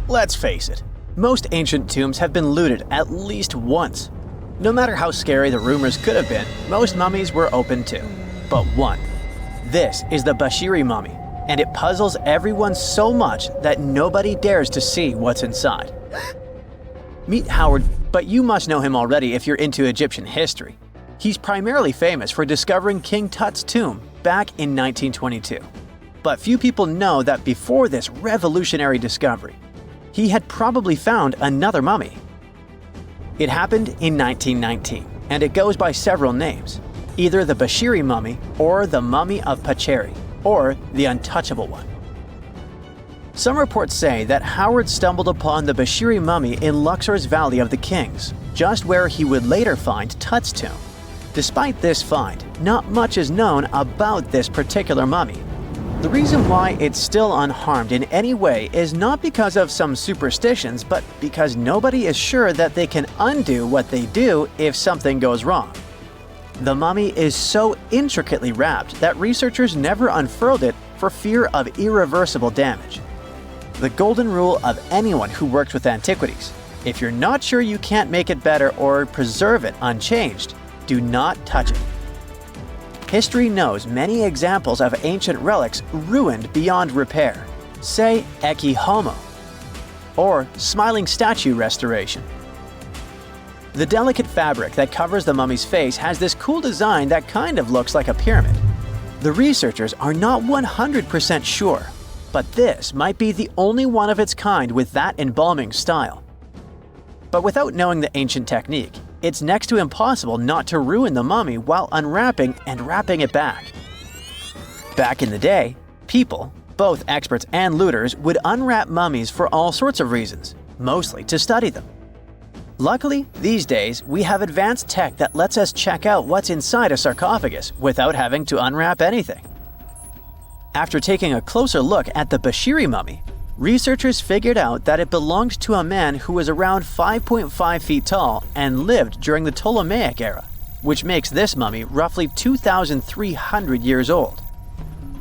Let's face it, most ancient tombs have been looted at least once. No matter how scary the rumors could have been, most mummies were open too. But one. This is the Bashiri mummy, and it puzzles everyone so much that nobody dares to see what's inside. Meet Howard, but you must know him already if you're into Egyptian history. He's primarily famous for discovering King Tut's tomb back in 1922. But few people know that before this revolutionary discovery, he had probably found another mummy. It happened in 1919, and it goes by several names, either the Bashiri mummy or the mummy of Petra, or the untouchable one. Some reports say that Howard stumbled upon the Bashiri mummy in Luxor's Valley of the Kings, just where he would later find Tut's tomb. Despite this find, not much is known about this particular mummy. The reason why it's still unharmed in any way is not because of some superstitions, but because nobody is sure that they can undo what they do if something goes wrong. The mummy is so intricately wrapped that researchers never unfurled it for fear of irreversible damage. The golden rule of anyone who works with antiquities: if you're not sure you can't make it better or preserve it unchanged, do not touch it. History knows many examples of ancient relics ruined beyond repair, say Homo, or smiling statue restoration. The delicate fabric that covers the mummy's face has this cool design that kind of looks like a pyramid. The researchers are not 100% sure, but this might be the only one of its kind with that embalming style. But without knowing the ancient technique, it's next to impossible not to ruin the mummy while unwrapping and wrapping it back. Back in the day, people, both experts and looters, would unwrap mummies for all sorts of reasons, mostly to study them. Luckily, these days, we have advanced tech that lets us check out what's inside a sarcophagus without having to unwrap anything. After taking a closer look at the Bashiri mummy, researchers figured out that it belonged to a man who was around 5.5 feet tall and lived during the Ptolemaic era, which makes this mummy roughly 2,300 years old.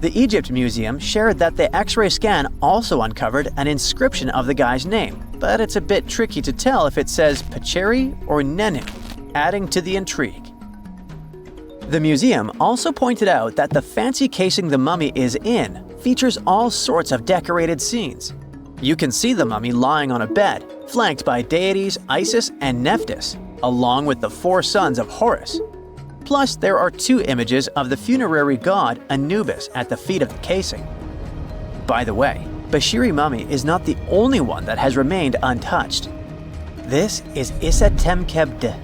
The Egypt Museum shared that the X-ray scan also uncovered an inscription of the guy's name, but it's a bit tricky to tell if it says Pacheri or Nenu, adding to the intrigue. The museum also pointed out that the fancy casing the mummy is in features all sorts of decorated scenes. You can see the mummy lying on a bed, flanked by deities Isis and Nephthys, along with the 4 sons of Horus. Plus, there are 2 images of the funerary god Anubis at the feet of the casing. By the way, Bashiri mummy is not the only one that has remained untouched. This is Issa Temkebde,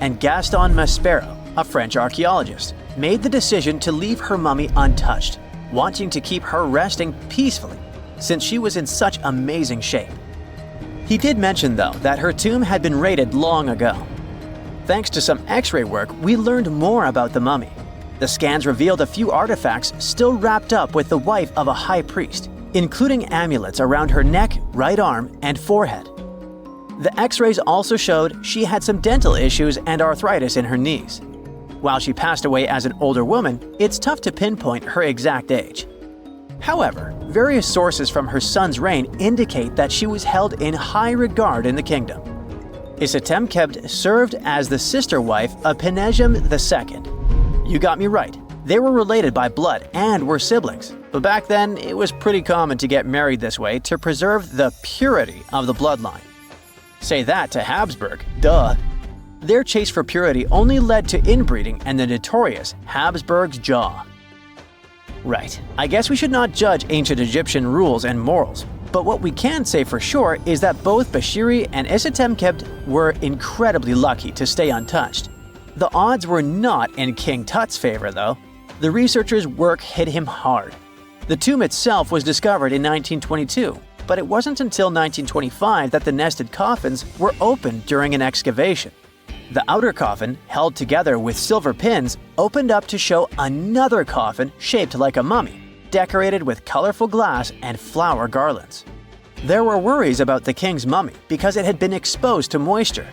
and Gaston Maspero, a French archaeologist, made the decision to leave her mummy untouched, wanting to keep her resting peacefully since she was in such amazing shape. He did mention, though, that her tomb had been raided long ago. Thanks to some X-ray work, we learned more about the mummy. The scans revealed a few artifacts still wrapped up with the wife of a high priest, including amulets around her neck, right arm, and forehead. The X-rays also showed she had some dental issues and arthritis in her knees. While she passed away as an older woman, it's tough to pinpoint her exact age. However, various sources from her son's reign indicate that she was held in high regard in the kingdom. Isitemkebd served as the sister wife of Penejam II. You got me right, they were related by blood and were siblings, but back then it was pretty common to get married this way to preserve the purity of the bloodline. Say that to Habsburg, duh. Their chase for purity only led to inbreeding and the notorious Habsburg's jaw. Right, I guess we should not judge ancient Egyptian rules and morals, but what we can say for sure is that both Bashiri and Isitemkebd were incredibly lucky to stay untouched. The odds were not in King Tut's favor, though. The researchers' work hit him hard. The tomb itself was discovered in 1922, but it wasn't until 1925 that the nested coffins were opened during an excavation. The outer coffin, held together with silver pins, opened up to show another coffin shaped like a mummy, decorated with colorful glass and flower garlands. There were worries about the king's mummy because it had been exposed to moisture.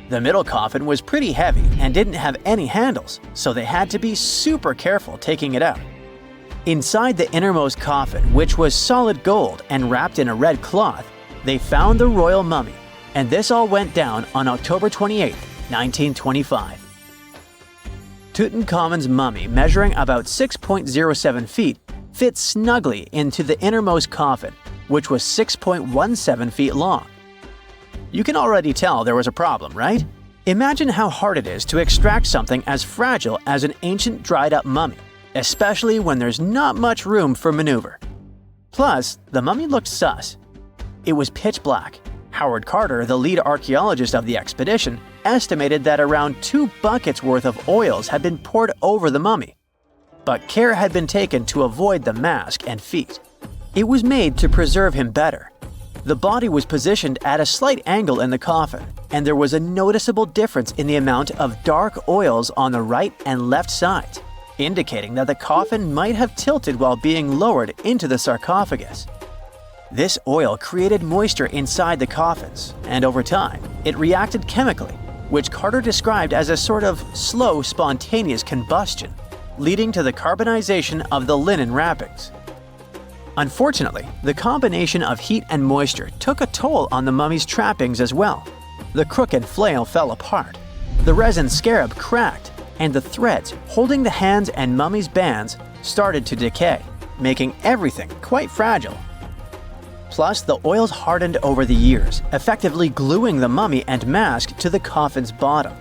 The middle coffin was pretty heavy and didn't have any handles, so they had to be super careful taking it out. Inside the innermost coffin, which was solid gold and wrapped in a red cloth, they found the royal mummy, and this all went down on October 28, 1925. Tutankhamun's mummy, measuring about 6.07 feet, fit snugly into the innermost coffin, which was 6.17 feet long. You can already tell there was a problem, right? Imagine how hard it is to extract something as fragile as an ancient dried-up mummy, especially when there's not much room for maneuver. Plus, the mummy looked sus. It was pitch black. Howard Carter, the lead archaeologist of the expedition, estimated that around 2 buckets worth of oils had been poured over the mummy. But care had been taken to avoid the mask and feet. It was made to preserve him better. The body was positioned at a slight angle in the coffin, and there was a noticeable difference in the amount of dark oils on the right and left sides, indicating that the coffin might have tilted while being lowered into the sarcophagus. This oil created moisture inside the coffins, and over time, it reacted chemically, which Carter described as a sort of slow, spontaneous combustion, leading to the carbonization of the linen wrappings. Unfortunately, the combination of heat and moisture took a toll on the mummy's trappings as well. The crook and flail fell apart, the resin scarab cracked, and the threads holding the hands and mummy's bands started to decay, making everything quite fragile. Plus, the oils hardened over the years, effectively gluing the mummy and mask to the coffin's bottom.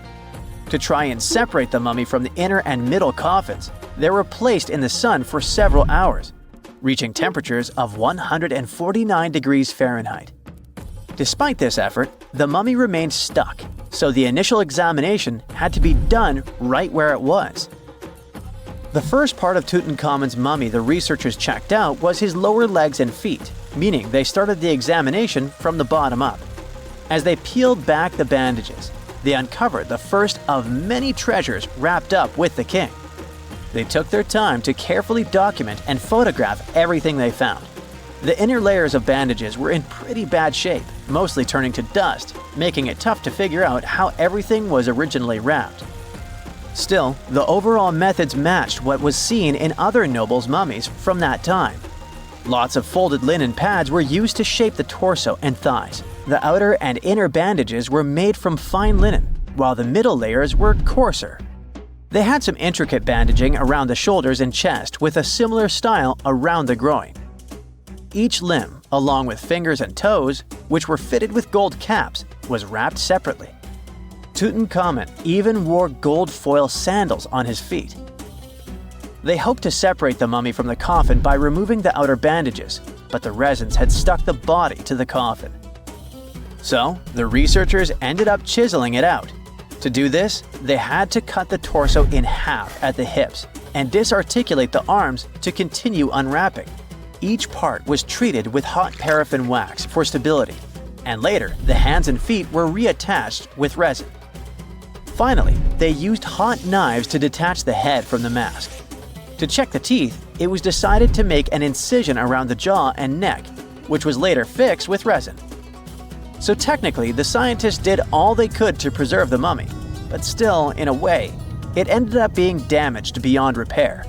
To try and separate the mummy from the inner and middle coffins, they were placed in the sun for several hours, reaching temperatures of 149 degrees Fahrenheit. Despite this effort, the mummy remained stuck, so the initial examination had to be done right where it was. The first part of Tutankhamun's mummy the researchers checked out was his lower legs and feet, meaning they started the examination from the bottom up. As they peeled back the bandages, they uncovered the first of many treasures wrapped up with the king. They took their time to carefully document and photograph everything they found. The inner layers of bandages were in pretty bad shape, mostly turning to dust, making it tough to figure out how everything was originally wrapped. Still, the overall methods matched what was seen in other nobles' mummies from that time. Lots of folded linen pads were used to shape the torso and thighs. The outer and inner bandages were made from fine linen, while the middle layers were coarser. They had some intricate bandaging around the shoulders and chest with a similar style around the groin. Each limb, along with fingers and toes, which were fitted with gold caps, was wrapped separately. Tutankhamun even wore gold foil sandals on his feet. They hoped to separate the mummy from the coffin by removing the outer bandages, but the resins had stuck the body to the coffin. So, the researchers ended up chiseling it out. To do this, they had to cut the torso in half at the hips and disarticulate the arms to continue unwrapping. Each part was treated with hot paraffin wax for stability, and later the hands and feet were reattached with resin. Finally, they used hot knives to detach the head from the mask. To check the teeth, it was decided to make an incision around the jaw and neck, which was later fixed with resin. So technically, the scientists did all they could to preserve the mummy, but still, in a way, it ended up being damaged beyond repair.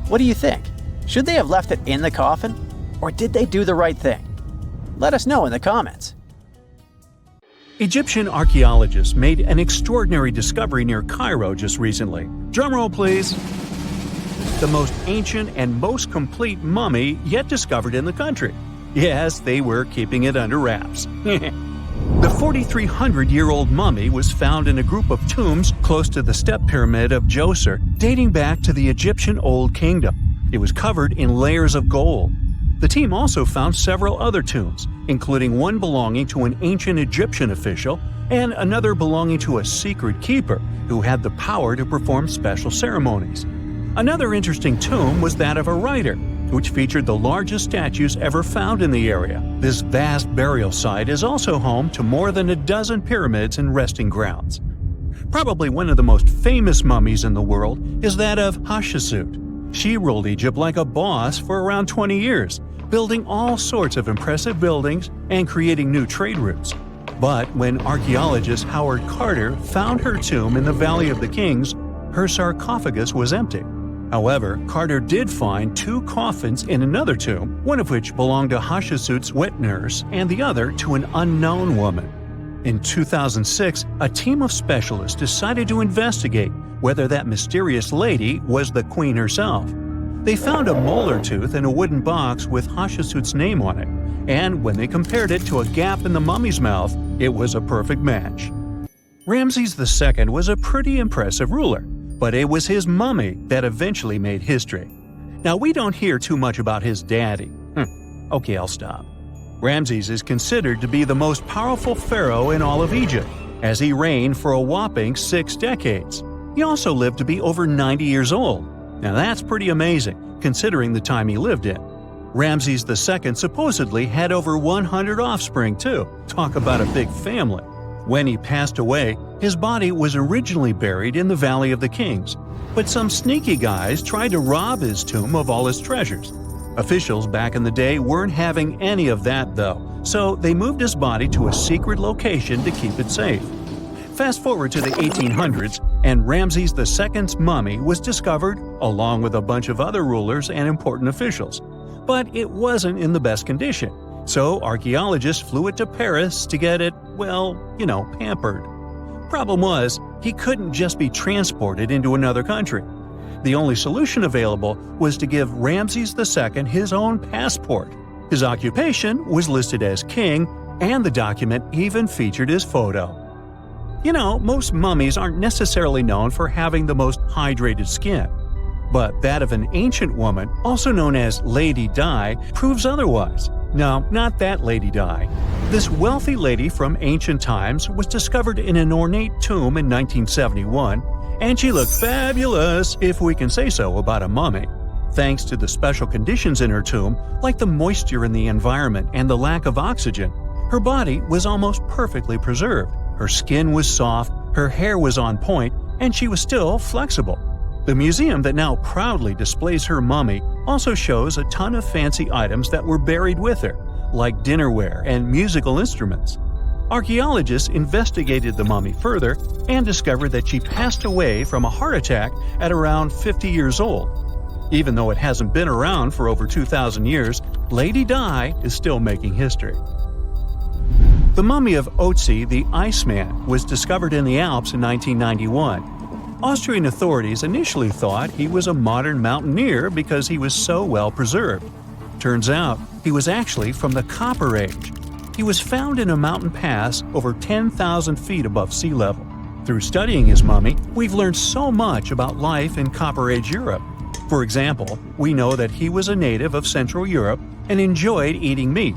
What do you think? Should they have left it in the coffin? Or did they do the right thing? Let us know in the comments. Egyptian archaeologists made an extraordinary discovery near Cairo just recently. Drumroll, please. The most ancient and most complete mummy yet discovered in the country. Yes, they were keeping it under wraps. The 4,300-year-old mummy was found in a group of tombs close to the step pyramid of Djoser, dating back to the Egyptian Old Kingdom. It was covered in layers of gold. The team also found several other tombs, including one belonging to an ancient Egyptian official and another belonging to a secret keeper who had the power to perform special ceremonies. Another interesting tomb was that of a writer, which featured the largest statues ever found in the area. This vast burial site is also home to more than a dozen pyramids and resting grounds. Probably one of the most famous mummies in the world is that of Hatshepsut. She ruled Egypt like a boss for around 20 years, building all sorts of impressive buildings and creating new trade routes. But when archaeologist Howard Carter found her tomb in the Valley of the Kings, her sarcophagus was empty. However, Carter did find 2 coffins in another tomb, one of which belonged to Hatshepsut's wet nurse and the other to an unknown woman. In 2006, a team of specialists decided to investigate whether that mysterious lady was the queen herself. They found a molar tooth in a wooden box with Hatshepsut's name on it, and when they compared it to a gap in the mummy's mouth, it was a perfect match. Ramesses II was a pretty impressive ruler, but it was his mummy that eventually made history. Now, we don't hear too much about his daddy. Okay, I'll stop. Ramses is considered to be the most powerful pharaoh in all of Egypt, as he reigned for a whopping 6 decades. He also lived to be over 90 years old. Now that's pretty amazing, considering the time he lived in. Ramses II supposedly had over 100 offspring too. Talk about a big family. When he passed away, his body was originally buried in the Valley of the Kings, but some sneaky guys tried to rob his tomb of all his treasures. Officials back in the day weren't having any of that though, so they moved his body to a secret location to keep it safe. Fast forward to the 1800s, and Ramses II's mummy was discovered along with a bunch of other rulers and important officials. But it wasn't in the best condition, so archaeologists flew it to Paris to get it, pampered. Problem was, he couldn't just be transported into another country. The only solution available was to give Ramses II his own passport. His occupation was listed as king, and the document even featured his photo. Most mummies aren't necessarily known for having the most hydrated skin. But that of an ancient woman, also known as Lady Di, proves otherwise. No, not that Lady Di. This wealthy lady from ancient times was discovered in an ornate tomb in 1971, and she looked fabulous, if we can say so about a mummy. Thanks to the special conditions in her tomb, like the moisture in the environment and the lack of oxygen, her body was almost perfectly preserved. Her skin was soft, her hair was on point, and she was still flexible. The museum that now proudly displays her mummy also shows a ton of fancy items that were buried with her, like dinnerware and musical instruments. Archaeologists investigated the mummy further and discovered that she passed away from a heart attack at around 50 years old. Even though it hasn't been around for over 2,000 years, Lady Di is still making history. The mummy of Otzi the Iceman was discovered in the Alps in 1991. Austrian authorities initially thought he was a modern mountaineer because he was so well preserved. Turns out, he was actually from the Copper Age. He was found in a mountain pass over 10,000 feet above sea level. Through studying his mummy, we've learned so much about life in Copper Age Europe. For example, we know that he was a native of Central Europe and enjoyed eating meat.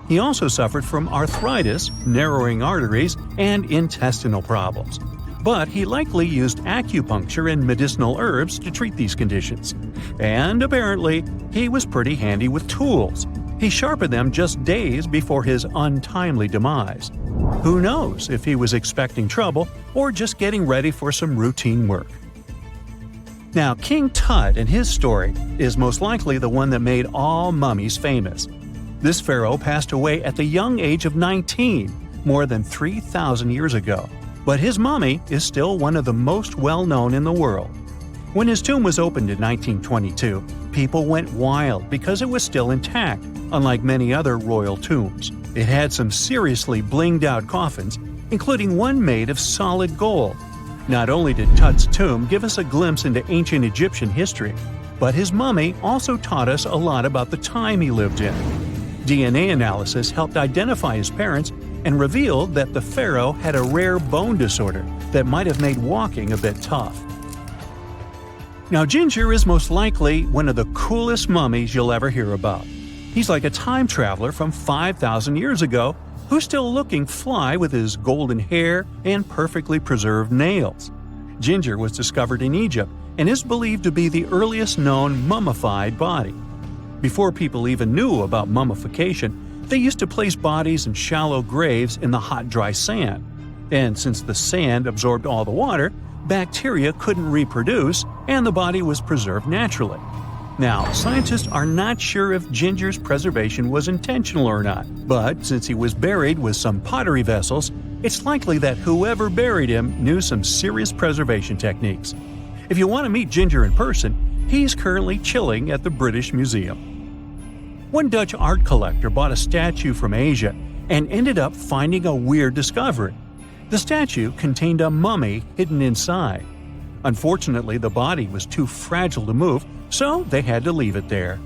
He also suffered from arthritis, narrowing arteries, and intestinal problems. But he likely used acupuncture and medicinal herbs to treat these conditions. And apparently, he was pretty handy with tools. He sharpened them just days before his untimely demise. Who knows if he was expecting trouble or just getting ready for some routine work. Now, King Tut and his story is most likely the one that made all mummies famous. This pharaoh passed away at the young age of 19, more than 3,000 years ago. But his mummy is still one of the most well-known in the world. When his tomb was opened in 1922, people went wild because it was still intact, unlike many other royal tombs. It had some seriously blinged-out coffins, including one made of solid gold. Not only did Tut's tomb give us a glimpse into ancient Egyptian history, but his mummy also taught us a lot about the time he lived in. DNA analysis helped identify his parents and revealed that the pharaoh had a rare bone disorder that might have made walking a bit tough. Now, Ginger is most likely one of the coolest mummies you'll ever hear about. He's like a time traveler from 5,000 years ago who's still looking fly with his golden hair and perfectly preserved nails. Ginger was discovered in Egypt and is believed to be the earliest known mummified body. Before people even knew about mummification, they used to place bodies in shallow graves in the hot, dry sand. And since the sand absorbed all the water, bacteria couldn't reproduce and the body was preserved naturally. Now, scientists are not sure if Ginger's preservation was intentional or not, but since he was buried with some pottery vessels, it's likely that whoever buried him knew some serious preservation techniques. If you want to meet Ginger in person, He's currently chilling at the British Museum. One Dutch art collector bought a statue from Asia and ended up finding a weird discovery. The statue contained a mummy hidden inside. Unfortunately, the body was too fragile to move, so they had to leave it there.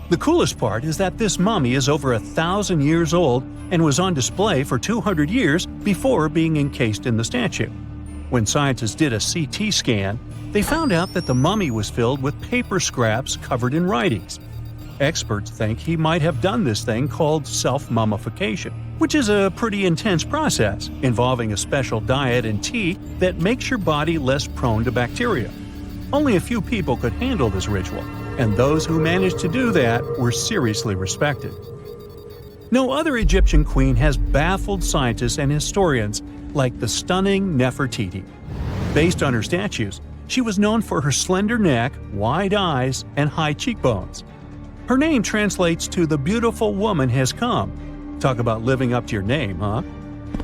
The coolest part is that this mummy is over 1,000 years old and was on display for 200 years before being encased in the statue. When scientists did a CT scan, they found out that the mummy was filled with paper scraps covered in writings. Experts think he might have done this thing called self-mummification, which is a pretty intense process involving a special diet and tea that makes your body less prone to bacteria. Only a few people could handle this ritual, and those who managed to do that were seriously respected. No other Egyptian queen has baffled scientists and historians like the stunning Nefertiti. Based on her statues, she was known for her slender neck, wide eyes, and high cheekbones. Her name translates to "the beautiful woman has come." Talk about living up to your name, huh?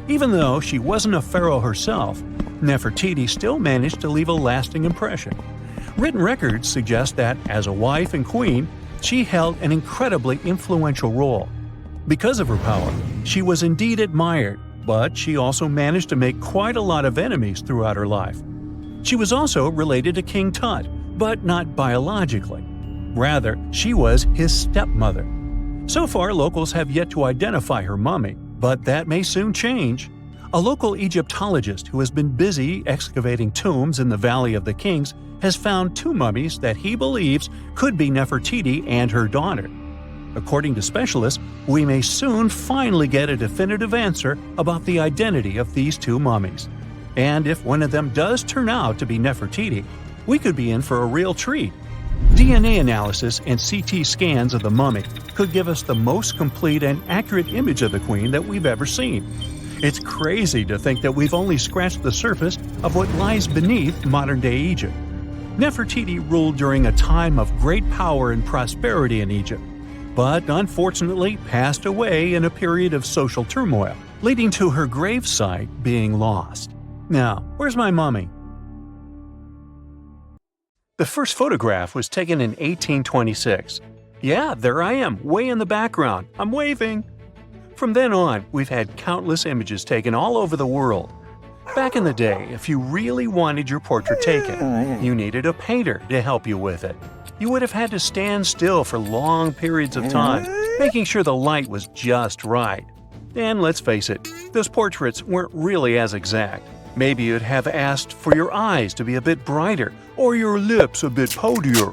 Even though she wasn't a pharaoh herself, Nefertiti still managed to leave a lasting impression. Written records suggest that, as a wife and queen, she held an incredibly influential role. Because of her power, she was indeed admired, but she also managed to make quite a lot of enemies throughout her life. She was also related to King Tut, but not biologically. Rather, she was his stepmother. So far, locals have yet to identify her mummy, but that may soon change. A local Egyptologist who has been busy excavating tombs in the Valley of the Kings has found 2 mummies that he believes could be Nefertiti and her daughter. According to specialists, we may soon finally get a definitive answer about the identity of these 2 mummies. And if one of them does turn out to be Nefertiti, we could be in for a real treat. DNA analysis and CT scans of the mummy could give us the most complete and accurate image of the queen that we've ever seen. It's crazy to think that we've only scratched the surface of what lies beneath modern-day Egypt. Nefertiti ruled during a time of great power and prosperity in Egypt, but unfortunately passed away in a period of social turmoil, leading to her gravesite being lost. Now, where's my mummy? The first photograph was taken in 1826. Yeah, there I am, way in the background. I'm waving. From then on, we've had countless images taken all over the world. Back in the day, if you really wanted your portrait taken, you needed a painter to help you with it. You would have had to stand still for long periods of time, making sure the light was just right. And let's face it, those portraits weren't really as exact. Maybe you'd have asked for your eyes to be a bit brighter, or your lips a bit podier.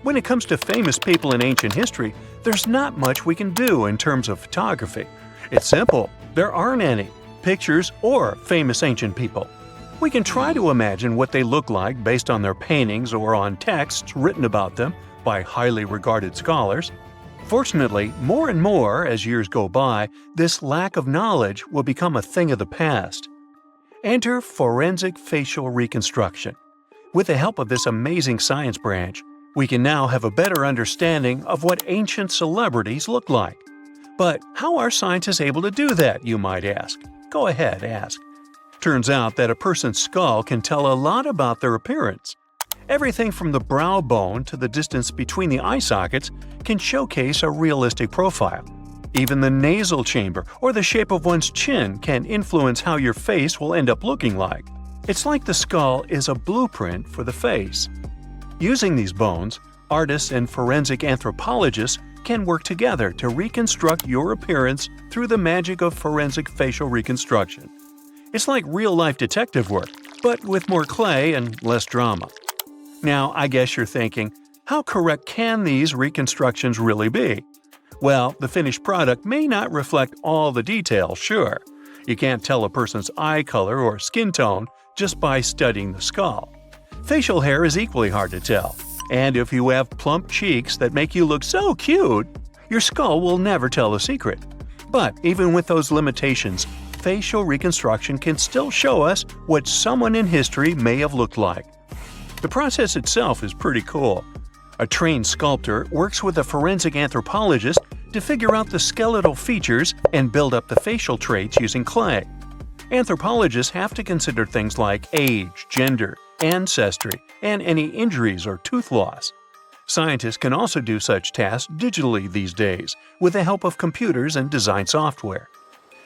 When it comes to famous people in ancient history, there's not much we can do in terms of photography. It's simple. There aren't any pictures or famous ancient people. We can try to imagine what they look like based on their paintings or on texts written about them by highly regarded scholars. Fortunately, more and more as years go by, this lack of knowledge will become a thing of the past. Enter forensic facial reconstruction. With the help of this amazing science branch, we can now have a better understanding of what ancient celebrities look like. But how are scientists able to do that, you might ask? Go ahead, ask. Turns out that a person's skull can tell a lot about their appearance. Everything from the brow bone to the distance between the eye sockets can showcase a realistic profile. Even the nasal chamber or the shape of one's chin can influence how your face will end up looking like. It's like the skull is a blueprint for the face. Using these bones, artists and forensic anthropologists can work together to reconstruct your appearance through the magic of forensic facial reconstruction. It's like real-life detective work, but with more clay and less drama. Now, I guess you're thinking, how correct can these reconstructions really be? Well, the finished product may not reflect all the details, sure. You can't tell a person's eye color or skin tone just by studying the skull. Facial hair is equally hard to tell, and if you have plump cheeks that make you look so cute, your skull will never tell the secret. But even with those limitations, facial reconstruction can still show us what someone in history may have looked like. The process itself is pretty cool. A trained sculptor works with a forensic anthropologist to figure out the skeletal features and build up the facial traits using clay. Anthropologists have to consider things like age, gender, ancestry and any injuries or tooth loss. Scientists can also do such tasks digitally these days with the help of computers and design software.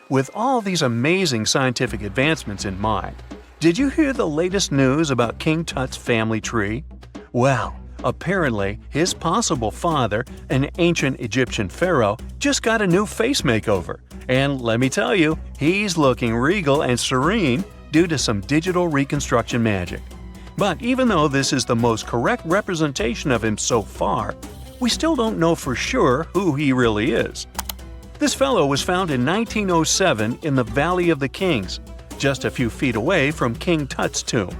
With all these amazing scientific advancements in mind, did you hear the latest news about King Tut's family tree? Well, apparently his possible father, an ancient Egyptian pharaoh, just got a new face makeover. And let me tell you, he's looking regal and serene due to some digital reconstruction magic. But even though this is the most correct representation of him so far, we still don't know for sure who he really is. This fellow was found in 1907 in the Valley of the Kings, just a few feet away from King Tut's tomb.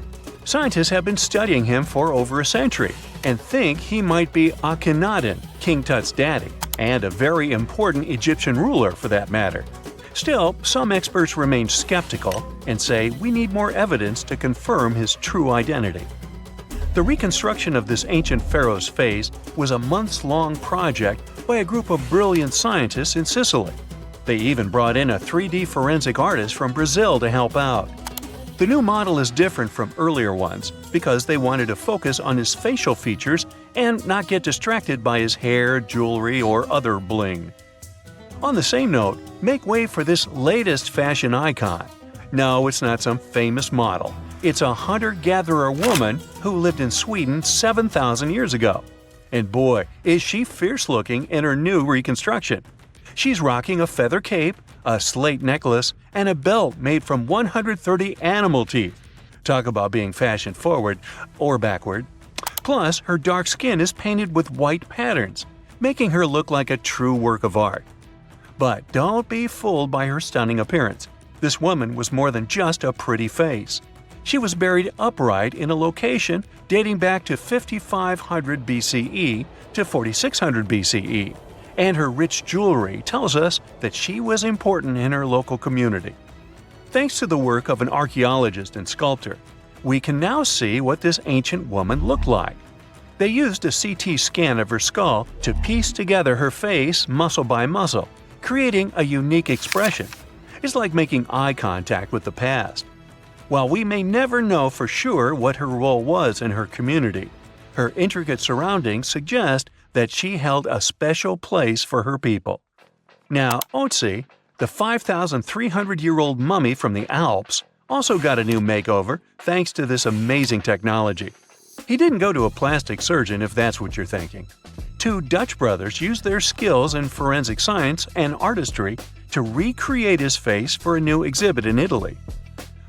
Scientists have been studying him for over a century and think he might be Akhenaten, King Tut's daddy, and a very important Egyptian ruler for that matter. Still, some experts remain skeptical and say we need more evidence to confirm his true identity. The reconstruction of this ancient pharaoh's face was a months-long project by a group of brilliant scientists in Sicily. They even brought in a 3D forensic artist from Brazil to help out. The new model is different from earlier ones because they wanted to focus on his facial features and not get distracted by his hair, jewelry, or other bling. On the same note, make way for this latest fashion icon. No, it's not some famous model. It's a hunter-gatherer woman who lived in Sweden 7,000 years ago. And boy, is she fierce-looking in her new reconstruction. She's rocking a feather cape, a slate necklace, and a belt made from 130 animal teeth. Talk about being fashion-forward or backward. Plus, her dark skin is painted with white patterns, making her look like a true work of art. But don't be fooled by her stunning appearance. This woman was more than just a pretty face. She was buried upright in a location dating back to 5500 BCE to 4600 BCE, and her rich jewelry tells us that she was important in her local community. Thanks to the work of an archaeologist and sculptor, we can now see what this ancient woman looked like. They used a CT scan of her skull to piece together her face muscle by muscle, creating a unique expression. It's like making eye contact with the past. While we may never know for sure what her role was in her community, her intricate surroundings suggest that she held a special place for her people. Now, Otzi, the 5,300-year-old mummy from the Alps, also got a new makeover thanks to this amazing technology. He didn't go to a plastic surgeon if that's what you're thinking. Two Dutch brothers used their skills in forensic science and artistry to recreate his face for a new exhibit in Italy.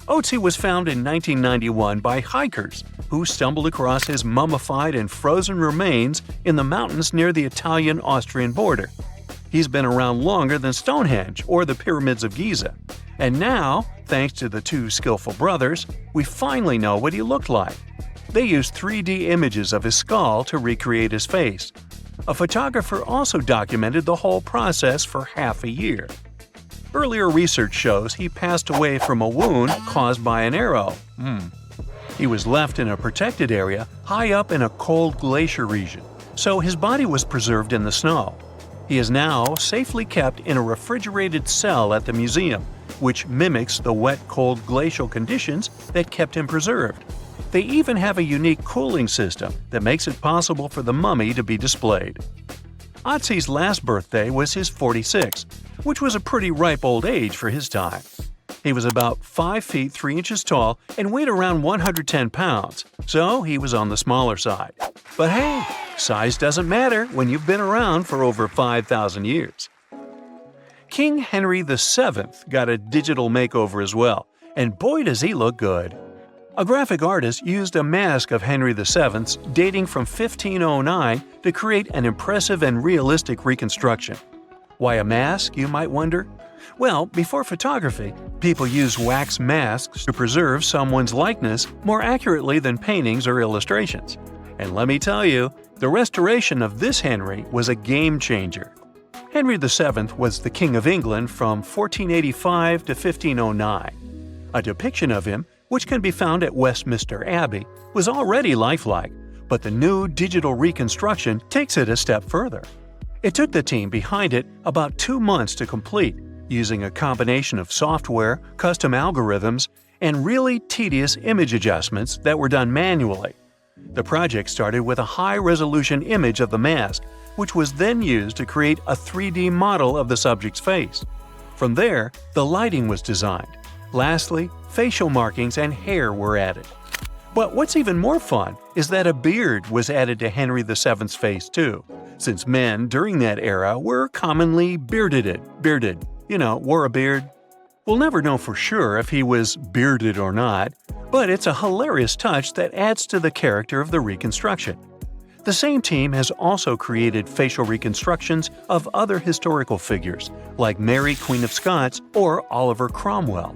Otzi was found in 1991 by hikers who stumbled across his mummified and frozen remains in the mountains near the Italian-Austrian border. He's been around longer than Stonehenge or the Pyramids of Giza. And now, thanks to the two skillful brothers, we finally know what he looked like. They used 3D images of his skull to recreate his face. A photographer also documented the whole process for half a year. Earlier research shows he passed away from a wound caused by an arrow. He was left in a protected area high up in a cold glacier region, so his body was preserved in the snow. He is now safely kept in a refrigerated cell at the museum, which mimics the wet, cold glacial conditions that kept him preserved. They even have a unique cooling system that makes it possible for the mummy to be displayed. Otzi's last birthday was his 46th, which was a pretty ripe old age for his time. He was about 5 feet 3 inches tall and weighed around 110 pounds, so he was on the smaller side. But hey, size doesn't matter when you've been around for over 5,000 years. King Henry VII got a digital makeover as well, and boy does he look good. A graphic artist used a mask of Henry VII's dating from 1509 to create an impressive and realistic reconstruction. Why a mask, you might wonder? Well, before photography, people used wax masks to preserve someone's likeness more accurately than paintings or illustrations. And let me tell you, the restoration of this Henry was a game changer. Henry VII was the King of England from 1485 to 1509. A depiction of him, which can be found at Westminster Abbey, was already lifelike, but the new digital reconstruction takes it a step further. It took the team behind it about 2 months to complete, using a combination of software, custom algorithms, and really tedious image adjustments that were done manually. The project started with a high-resolution image of the mask, which was then used to create a 3D model of the subject's face. From there, the lighting was designed. Lastly, facial markings and hair were added. But what's even more fun is that a beard was added to Henry VII's face too, since men during that era were commonly bearded, wore a beard. We'll never know for sure if he was bearded or not, but it's a hilarious touch that adds to the character of the reconstruction. The same team has also created facial reconstructions of other historical figures, like Mary, Queen of Scots, or Oliver Cromwell.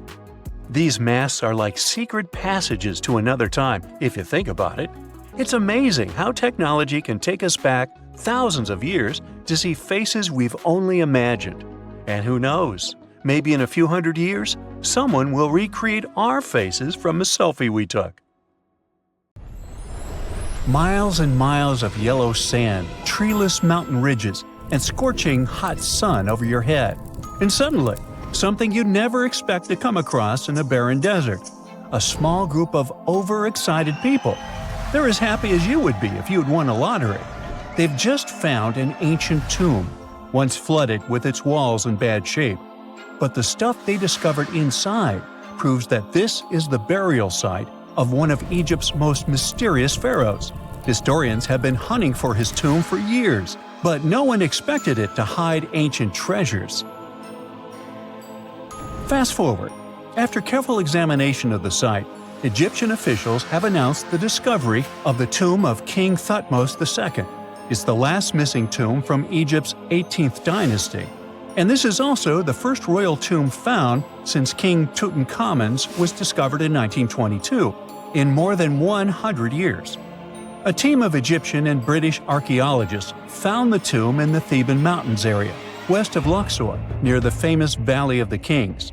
These masks are like secret passages to another time, if you think about it. It's amazing how technology can take us back thousands of years to see faces we've only imagined. And who knows, maybe in a few hundred years, someone will recreate our faces from a selfie we took. Miles and miles of yellow sand, treeless mountain ridges, and scorching hot sun over your head. And suddenly, something you'd never expect to come across in a barren desert. A small group of overexcited people. They're as happy as you would be if you'd won a lottery. They've just found an ancient tomb, once flooded with its walls in bad shape. But the stuff they discovered inside proves that this is the burial site of one of Egypt's most mysterious pharaohs. Historians have been hunting for his tomb for years, but no one expected it to hide ancient treasures. Fast forward. After careful examination of the site, Egyptian officials have announced the discovery of the tomb of King Thutmose II. It's the last missing tomb from Egypt's 18th dynasty. And this is also the first royal tomb found since King Tut's was discovered in 1922, in more than 100 years. A team of Egyptian and British archaeologists found the tomb in the Theban Mountains area, west of Luxor, near the famous Valley of the Kings.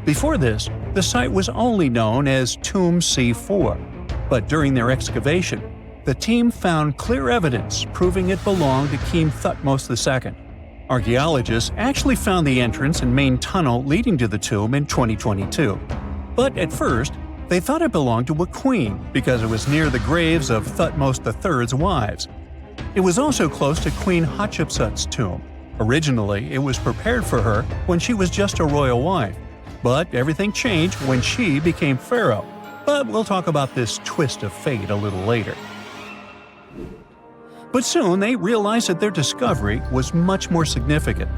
Before this, the site was only known as Tomb C4, but during their excavation, the team found clear evidence proving it belonged to King Thutmose II. Archaeologists actually found the entrance and main tunnel leading to the tomb in 2022. But at first, they thought it belonged to a queen because it was near the graves of Thutmose III's wives. It was also close to Queen Hatshepsut's tomb. Originally, it was prepared for her when she was just a royal wife, but everything changed when she became pharaoh. But we'll talk about this twist of fate a little later. But soon they realized that their discovery was much more significant.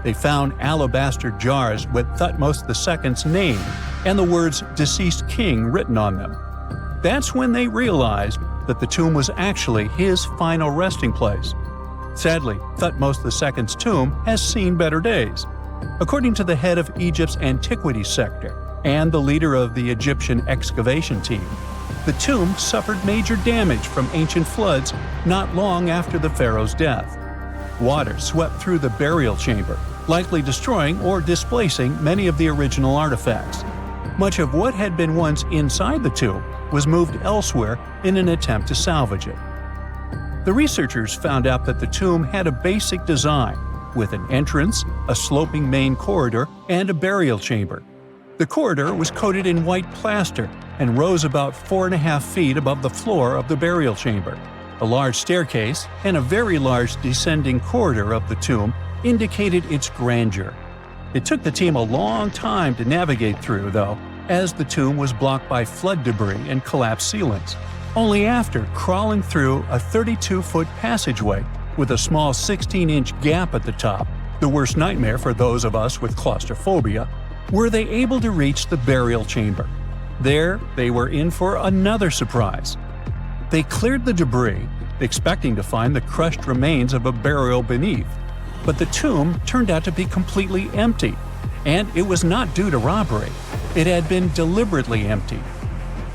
They found alabaster jars with Thutmose II's name and the words "deceased king" written on them. That's when they realized that the tomb was actually his final resting place. Sadly, Thutmose II's tomb has seen better days. According to the head of Egypt's antiquities sector and the leader of the Egyptian excavation team, the tomb suffered major damage from ancient floods not long after the pharaoh's death. Water swept through the burial chamber, likely destroying or displacing many of the original artifacts. Much of what had been once inside the tomb was moved elsewhere in an attempt to salvage it. The researchers found out that the tomb had a basic design, with an entrance, a sloping main corridor, and a burial chamber. The corridor was coated in white plaster and rose about 4.5 feet above the floor of the burial chamber. A large staircase and a very large descending corridor of the tomb indicated its grandeur. It took the team a long time to navigate through, though, as the tomb was blocked by flood debris and collapsed ceilings. Only after crawling through a 32-foot passageway with a small 16-inch gap at the top, the worst nightmare for those of us with claustrophobia, were they able to reach the burial chamber. There, they were in for another surprise. They cleared the debris, expecting to find the crushed remains of a burial beneath. But the tomb turned out to be completely empty, and it was not due to robbery. It had been deliberately emptied.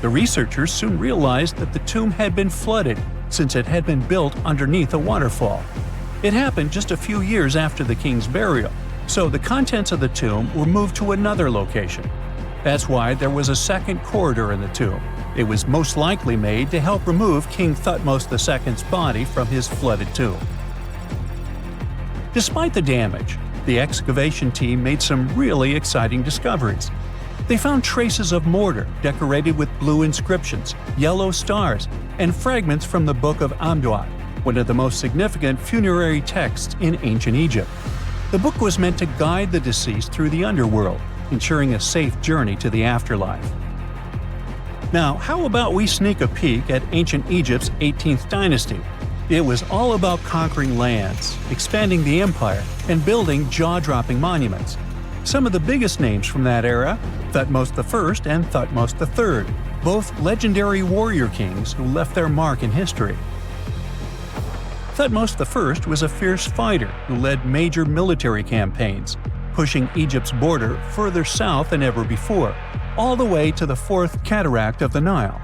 The researchers soon realized that the tomb had been flooded since it had been built underneath a waterfall. It happened just a few years after the king's burial, so the contents of the tomb were moved to another location. That's why there was a second corridor in the tomb. It was most likely made to help remove King Thutmose II's body from his flooded tomb. Despite the damage, the excavation team made some really exciting discoveries. They found traces of mortar decorated with blue inscriptions, yellow stars, and fragments from the Book of Amduat, one of the most significant funerary texts in ancient Egypt. The book was meant to guide the deceased through the underworld, ensuring a safe journey to the afterlife. Now, how about we sneak a peek at ancient Egypt's 18th dynasty? It was all about conquering lands, expanding the empire, and building jaw-dropping monuments. Some of the biggest names from that era: Thutmose I and Thutmose III, both legendary warrior kings who left their mark in history. Thutmose I was a fierce fighter who led major military campaigns, pushing Egypt's border further south than ever before, all the way to the fourth cataract of the Nile.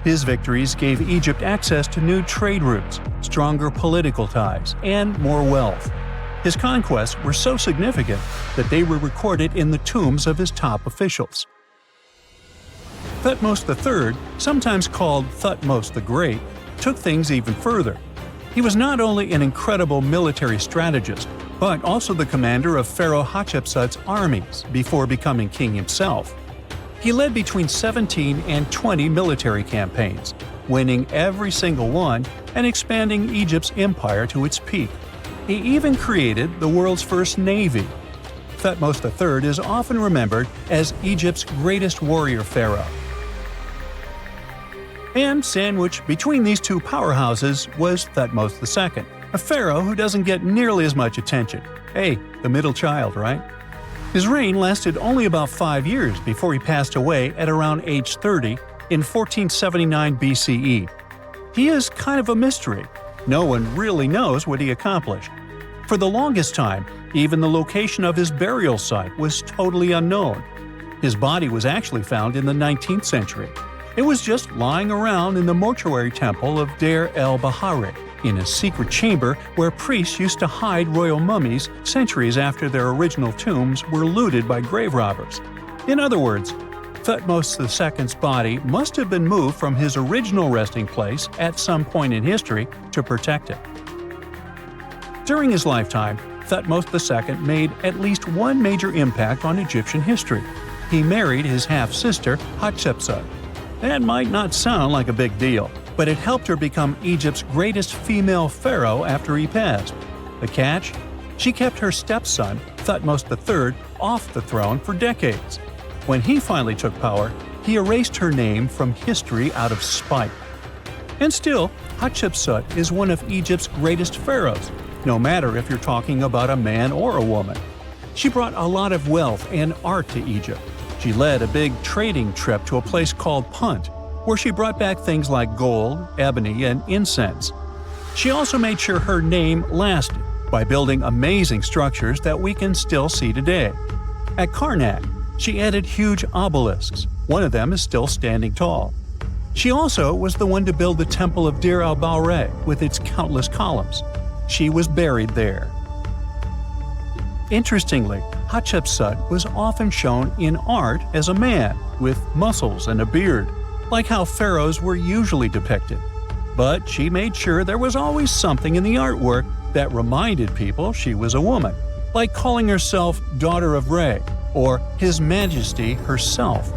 His victories gave Egypt access to new trade routes, stronger political ties, and more wealth. His conquests were so significant that they were recorded in the tombs of his top officials. Thutmose III, sometimes called Thutmose the Great, took things even further. He was not only an incredible military strategist, but also the commander of Pharaoh Hatshepsut's armies before becoming king himself. He led between 17 and 20 military campaigns, winning every single one and expanding Egypt's empire to its peak. He even created the world's first navy. Thutmose III is often remembered as Egypt's greatest warrior pharaoh. And sandwiched between these two powerhouses was Thutmose II, a pharaoh who doesn't get nearly as much attention. Hey, the middle child, right? His reign lasted only about 5 years before he passed away at around age 30 in 1479 BCE. He is kind of a mystery. No one really knows what he accomplished. For the longest time, even the location of his burial site was totally unknown. His body was actually found in the 19th century. It was just lying around in the mortuary temple of Deir el-Bahari, in a secret chamber where priests used to hide royal mummies centuries after their original tombs were looted by grave robbers. In other words, Thutmose II's body must have been moved from his original resting place at some point in history to protect it. During his lifetime, Thutmose II made at least one major impact on Egyptian history. He married his half-sister, Hatshepsut. That might not sound like a big deal, but it helped her become Egypt's greatest female pharaoh after he passed. The catch? She kept her stepson, Thutmose III, off the throne for decades. When he finally took power, he erased her name from history out of spite. And still, Hatshepsut is one of Egypt's greatest pharaohs, no matter if you're talking about a man or a woman. She brought a lot of wealth and art to Egypt. She led a big trading trip to a place called Punt, where she brought back things like gold, ebony, and incense. She also made sure her name lasted by building amazing structures that we can still see today. At Karnak, she added huge obelisks. One of them is still standing tall. She also was the one to build the Temple of Deir el-Bahari with its countless columns. She was buried there. Interestingly, Hatshepsut was often shown in art as a man, with muscles and a beard, like how pharaohs were usually depicted. But she made sure there was always something in the artwork that reminded people she was a woman, like calling herself Daughter of Re, or His Majesty herself.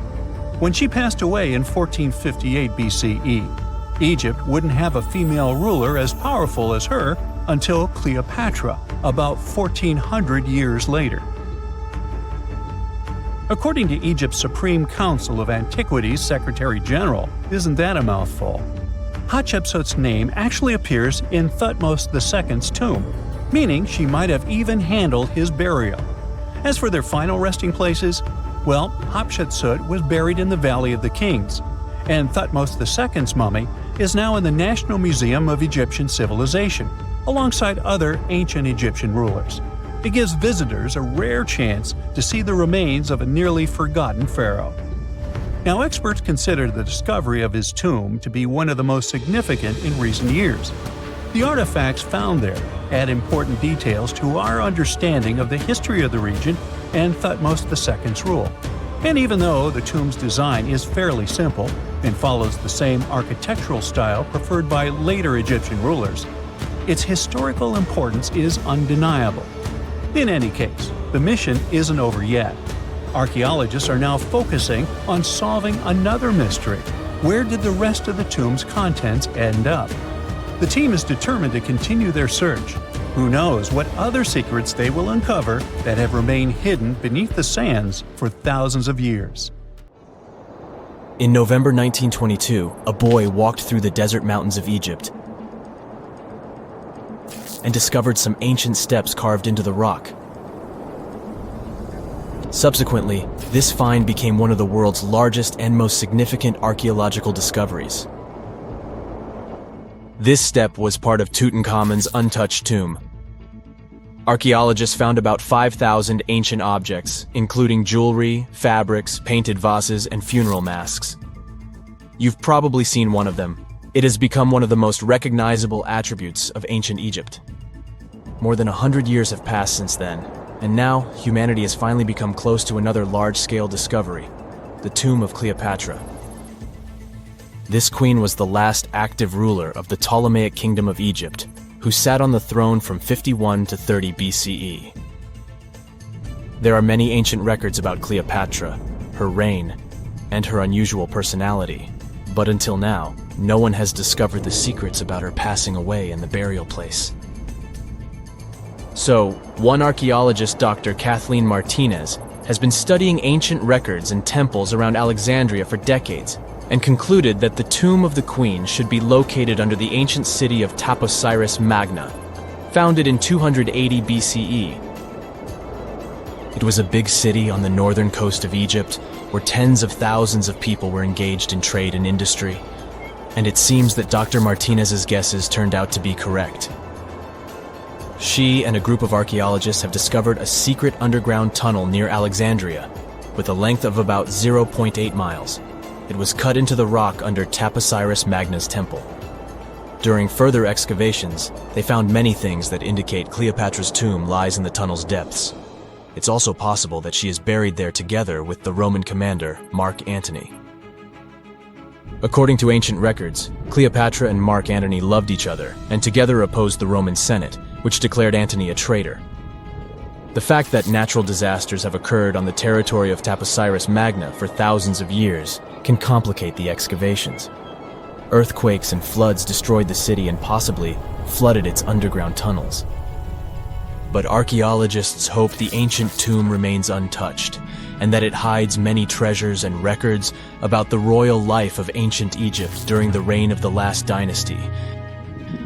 When she passed away in 1458 BCE, Egypt wouldn't have a female ruler as powerful as her until Cleopatra, about 1400 years later. According to Egypt's Supreme Council of Antiquities Secretary General, isn't that a mouthful? Hatshepsut's name actually appears in Thutmose II's tomb, meaning she might have even handled his burial. As for their final resting places, well, Hatshepsut was buried in the Valley of the Kings, and Thutmose II's mummy is now in the National Museum of Egyptian Civilization, alongside other ancient Egyptian rulers. It gives visitors a rare chance to see the remains of a nearly forgotten pharaoh. Now, experts consider the discovery of his tomb to be one of the most significant in recent years. The artifacts found there add important details to our understanding of the history of the region and Thutmose II's rule. And even though the tomb's design is fairly simple and follows the same architectural style preferred by later Egyptian rulers, its historical importance is undeniable. In any case, the mission isn't over yet. Archaeologists are now focusing on solving another mystery. Where did the rest of the tomb's contents end up? The team is determined to continue their search. Who knows what other secrets they will uncover that have remained hidden beneath the sands for thousands of years. In November 1922, a boy walked through the desert mountains of Egypt and discovered some ancient steps carved into the rock. Subsequently, this find became one of the world's largest and most significant archaeological discoveries. This step was part of Tutankhamun's untouched tomb. Archaeologists found about 5,000 ancient objects, including jewelry, fabrics, painted vases, and funeral masks. You've probably seen one of them. It has become one of the most recognizable attributes of ancient Egypt. More than 100 years have passed since then, and now humanity has finally become close to another large-scale discovery, the tomb of Cleopatra. This queen was the last active ruler of the Ptolemaic Kingdom of Egypt, who sat on the throne from 51 to 30 BCE. There are many ancient records about Cleopatra, her reign, and her unusual personality, but until now, no one has discovered the secrets about her passing away in the burial place. So, one archaeologist, Dr. Kathleen Martinez, has been studying ancient records and temples around Alexandria for decades, and concluded that the tomb of the queen should be located under the ancient city of Taposiris Magna, founded in 280 BCE. It was a big city on the northern coast of Egypt, where tens of thousands of people were engaged in trade and industry, and it seems that Dr. Martinez's guesses turned out to be correct. She and a group of archaeologists have discovered a secret underground tunnel near Alexandria, with a length of about 0.8 miles. It was cut into the rock under Taposiris Magna's temple. During further excavations, they found many things that indicate Cleopatra's tomb lies in the tunnel's depths. It's also possible that she is buried there together with the Roman commander, Mark Antony. According to ancient records, Cleopatra and Mark Antony loved each other and together opposed the Roman Senate, which declared Antony a traitor. The fact that natural disasters have occurred on the territory of Taposiris Magna for thousands of years can complicate the excavations. Earthquakes and floods destroyed the city and possibly flooded its underground tunnels. But archaeologists hope the ancient tomb remains untouched, and that it hides many treasures and records about the royal life of ancient Egypt during the reign of the last dynasty.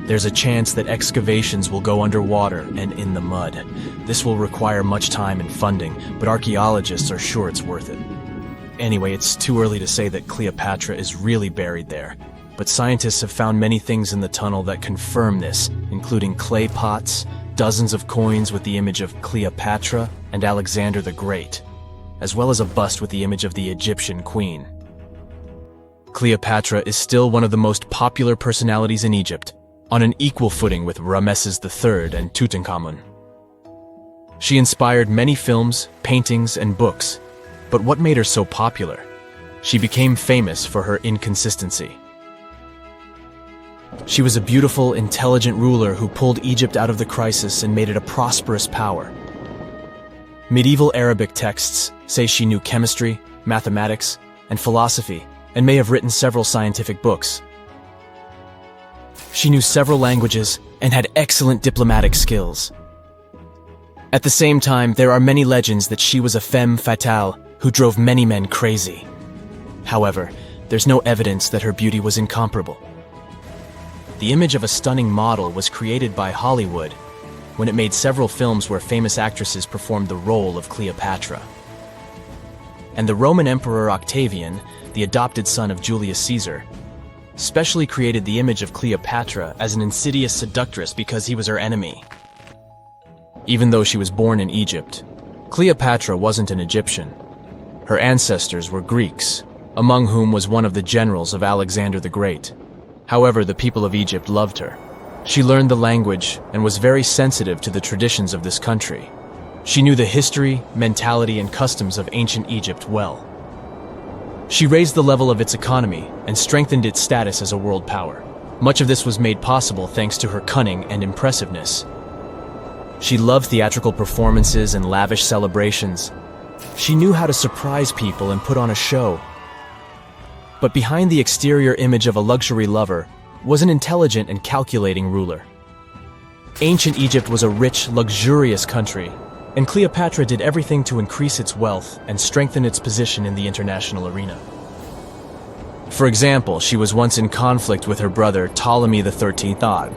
There's a chance that excavations will go underwater and in the mud. This will require much time and funding, but archaeologists are sure it's worth it. Anyway, it's too early to say that Cleopatra is really buried there, but scientists have found many things in the tunnel that confirm this, including clay pots, dozens of coins with the image of Cleopatra and Alexander the Great, as well as a bust with the image of the Egyptian queen. Cleopatra is still one of the most popular personalities in Egypt, on an equal footing with Ramesses III and Tutankhamun. She inspired many films, paintings, and books, but what made her so popular? She became famous for her inconsistency. She was a beautiful, intelligent ruler who pulled Egypt out of the crisis and made it a prosperous power. Medieval Arabic texts say she knew chemistry, mathematics, and philosophy, and may have written several scientific books. She knew several languages and had excellent diplomatic skills. At the same time, there are many legends that she was a femme fatale who drove many men crazy. However, there's no evidence that her beauty was incomparable. The image of a stunning model was created by Hollywood when it made several films where famous actresses performed the role of Cleopatra. And the Roman Emperor Octavian, the adopted son of Julius Caesar, specially created the image of Cleopatra as an insidious seductress because he was her enemy. Even though she was born in Egypt, Cleopatra wasn't an Egyptian. Her ancestors were Greeks, among whom was one of the generals of Alexander the Great. However, the people of Egypt loved her. She learned the language and was very sensitive to the traditions of this country. She knew the history, mentality, and customs of ancient Egypt well. She raised the level of its economy and strengthened its status as a world power. Much of this was made possible thanks to her cunning and impressiveness. She loved theatrical performances and lavish celebrations, She knew how to surprise people and put on a show. But behind the exterior image of a luxury lover was an intelligent and calculating ruler. Ancient Egypt was a rich, luxurious country, and Cleopatra did everything to increase its wealth and strengthen its position in the international arena. For example, she was once in conflict with her brother Ptolemy XIII.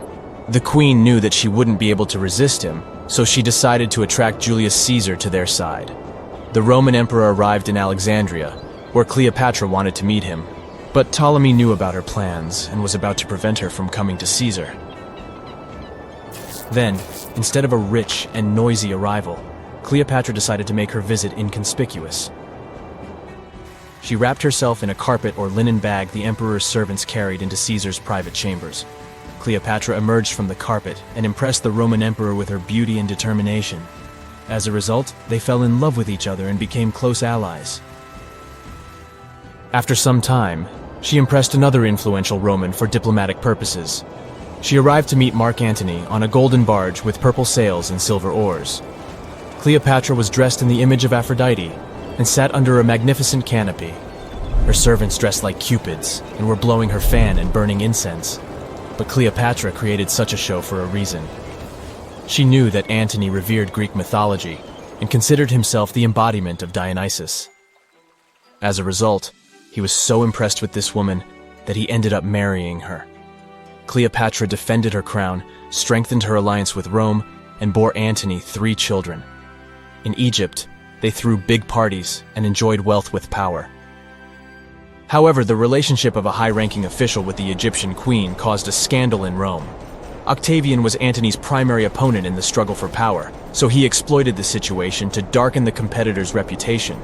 The queen knew that she wouldn't be able to resist him, so she decided to attract Julius Caesar to their side. The Roman emperor arrived in Alexandria, where Cleopatra wanted to meet him, but Ptolemy knew about her plans and was about to prevent her from coming to Caesar. Then, instead of a rich and noisy arrival, Cleopatra decided to make her visit inconspicuous. She wrapped herself in a carpet or linen bag the emperor's servants carried into Caesar's private chambers. Cleopatra emerged from the carpet and impressed the Roman emperor with her beauty and determination. As a result, they fell in love with each other and became close allies. After some time, she impressed another influential Roman for diplomatic purposes. She arrived to meet Mark Antony on a golden barge with purple sails and silver oars. Cleopatra was dressed in the image of Aphrodite and sat under a magnificent canopy. Her servants dressed like cupids and were blowing her fan and burning incense. But Cleopatra created such a show for a reason. She knew that Antony revered Greek mythology and considered himself the embodiment of Dionysus. As a result, he was so impressed with this woman that he ended up marrying her. Cleopatra defended her crown, strengthened her alliance with Rome, and bore Antony 3 children. In Egypt, they threw big parties and enjoyed wealth with power. However, the relationship of a high-ranking official with the Egyptian queen caused a scandal in Rome. Octavian was Antony's primary opponent in the struggle for power, so he exploited the situation to darken the competitor's reputation.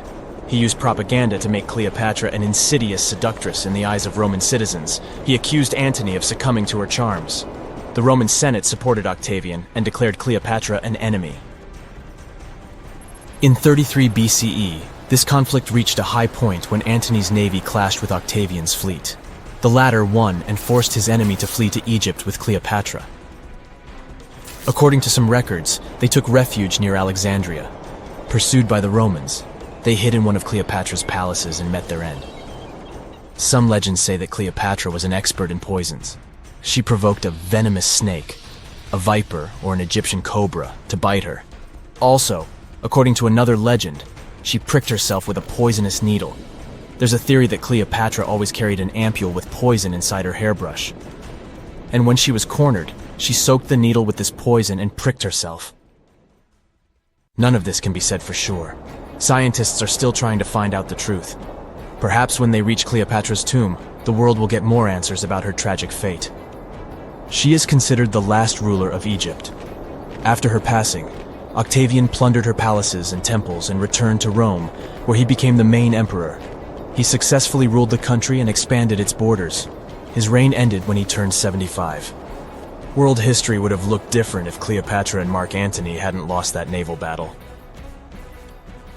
He used propaganda to make Cleopatra an insidious seductress in the eyes of Roman citizens. He accused Antony of succumbing to her charms. The Roman Senate supported Octavian and declared Cleopatra an enemy. In 33 BCE, this conflict reached a high point when Antony's navy clashed with Octavian's fleet. The latter won and forced his enemy to flee to Egypt with Cleopatra. According to some records, they took refuge near Alexandria. Pursued by the Romans, they hid in one of Cleopatra's palaces and met their end. Some legends say that Cleopatra was an expert in poisons. She provoked a venomous snake, a viper or an Egyptian cobra, to bite her. Also, according to another legend, she pricked herself with a poisonous needle. There's a theory that Cleopatra always carried an ampule with poison inside her hairbrush. And when she was cornered, she soaked the needle with this poison and pricked herself. None of this can be said for sure. Scientists are still trying to find out the truth. Perhaps when they reach Cleopatra's tomb, the world will get more answers about her tragic fate. She is considered the last ruler of Egypt. After her passing, Octavian plundered her palaces and temples and returned to Rome, where he became the main emperor. He successfully ruled the country and expanded its borders. His reign ended when he turned 75. World history would have looked different if Cleopatra and Mark Antony hadn't lost that naval battle.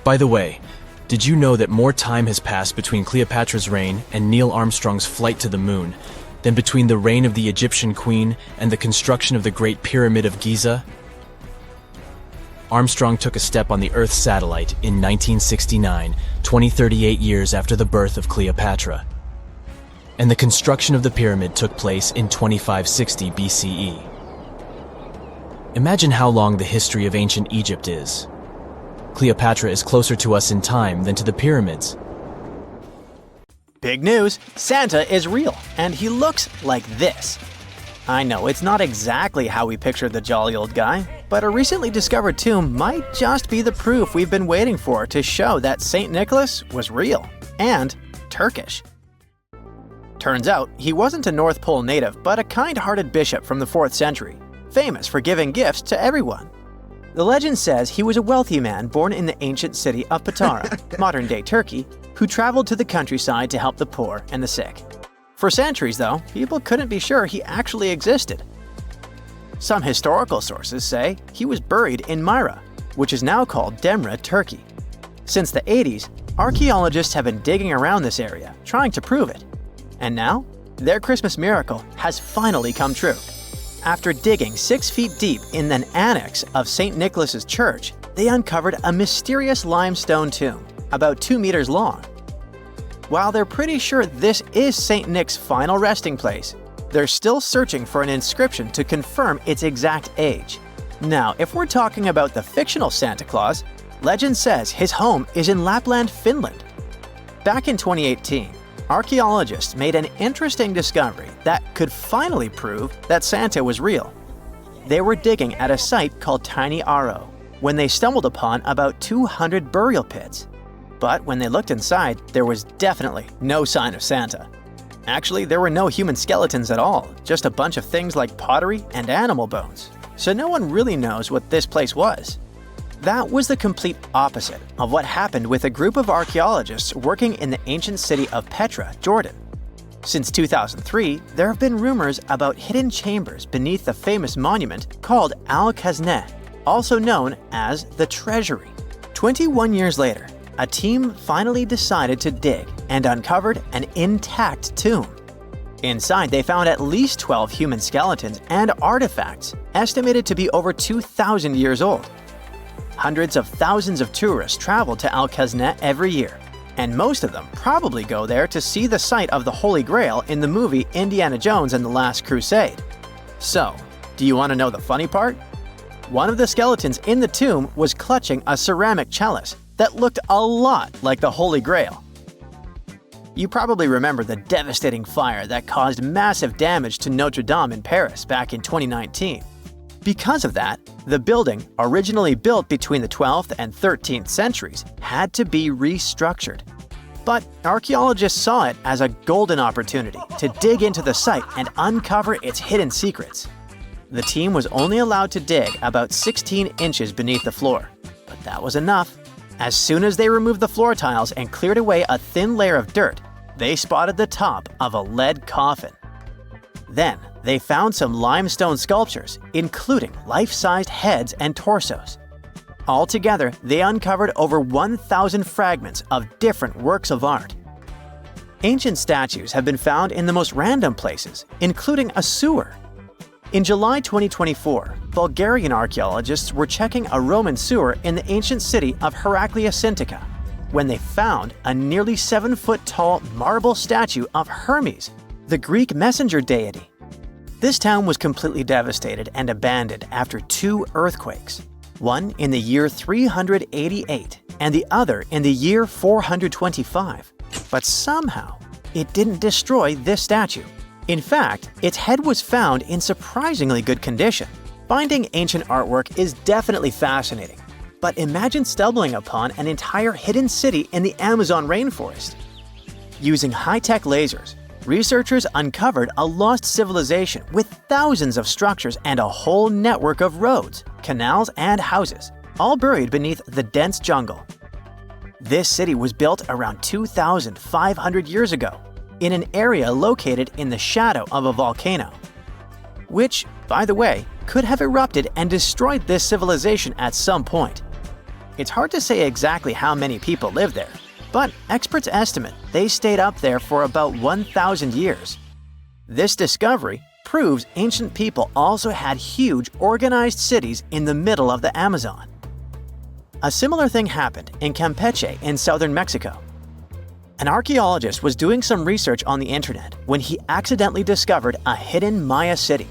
By the way, did you know that more time has passed between Cleopatra's reign and Neil Armstrong's flight to the moon than between the reign of the Egyptian queen and the construction of the Great Pyramid of Giza? Armstrong took a step on the Earth satellite in 1969, 38 years after the birth of Cleopatra. And the construction of the pyramid took place in 2560 BCE. Imagine how long the history of ancient Egypt is. Cleopatra is closer to us in time than to the pyramids. Big news! Santa is real, and he looks like this. I know it's not exactly how we pictured the jolly old guy, but a recently discovered tomb might just be the proof we've been waiting for to show that St. Nicholas was real and Turkish. Turns out, he wasn't a North Pole native, but a kind-hearted bishop from the 4th century, famous for giving gifts to everyone. The legend says he was a wealthy man born in the ancient city of Petra, modern-day Turkey, who traveled to the countryside to help the poor and the sick. For centuries, though, people couldn't be sure he actually existed. Some historical sources say he was buried in Myra, which is now called Demre, Turkey. Since the 80s, archaeologists have been digging around this area, trying to prove it. And now, their Christmas miracle has finally come true. After digging 6 feet deep in an annex of St. Nicholas's church, they uncovered a mysterious limestone tomb, about 2 meters long. While they're pretty sure this is St. Nick's final resting place, they're still searching for an inscription to confirm its exact age. Now, if we're talking about the fictional Santa Claus, legend says his home is in Lapland, Finland. Back in 2018, archaeologists made an interesting discovery that could finally prove that Santa was real. They were digging at a site called Tiny Aro when they stumbled upon about 200 burial pits. But when they looked inside, there was definitely no sign of Santa. Actually, there were no human skeletons at all, just a bunch of things like pottery and animal bones. So no one really knows what this place was. That was the complete opposite of what happened with a group of archaeologists working in the ancient city of Petra, Jordan. Since 2003, there have been rumors about hidden chambers beneath the famous monument called Al-Khazneh, also known as the Treasury. 21 years later, a team finally decided to dig and uncovered an intact tomb. Inside, they found at least 12 human skeletons and artifacts, estimated to be over 2,000 years old. Hundreds of thousands of tourists travel to Al-Khazneh every year, and most of them probably go there to see the site of the Holy Grail in the movie Indiana Jones and the Last Crusade. So, do you want to know the funny part? One of the skeletons in the tomb was clutching a ceramic chalice that looked a lot like the Holy Grail. You probably remember the devastating fire that caused massive damage to Notre Dame in Paris back in 2019. Because of that, the building, originally built between the 12th and 13th centuries, had to be restructured. But archaeologists saw it as a golden opportunity to dig into the site and uncover its hidden secrets. The team was only allowed to dig about 16 inches beneath the floor, but that was enough. As soon as they removed the floor tiles and cleared away a thin layer of dirt, they spotted the top of a lead coffin. Then, they found some limestone sculptures, including life-sized heads and torsos. Altogether, they uncovered over 1,000 fragments of different works of art. Ancient statues have been found in the most random places, including a sewer. In July 2024, Bulgarian archaeologists were checking a Roman sewer in the ancient city of Heraklia Sintika when they found a nearly 7-foot-tall marble statue of Hermes, the Greek messenger deity. This town was completely devastated and abandoned after 2 earthquakes, one in the year 388 and the other in the year 425. But somehow, it didn't destroy this statue. In fact, its head was found in surprisingly good condition. Finding ancient artwork is definitely fascinating, but imagine stumbling upon an entire hidden city in the Amazon rainforest. Using high-tech lasers, researchers uncovered a lost civilization with thousands of structures and a whole network of roads, canals, and houses, all buried beneath the dense jungle. This city was built around 2,500 years ago, in an area located in the shadow of a volcano, which, by the way, could have erupted and destroyed this civilization at some point. It's hard to say exactly how many people lived there, but experts estimate they stayed up there for about 1,000 years. This discovery proves ancient people also had huge, organized cities in the middle of the Amazon. A similar thing happened in Campeche in southern Mexico. An archaeologist was doing some research on the internet when he accidentally discovered a hidden Maya city.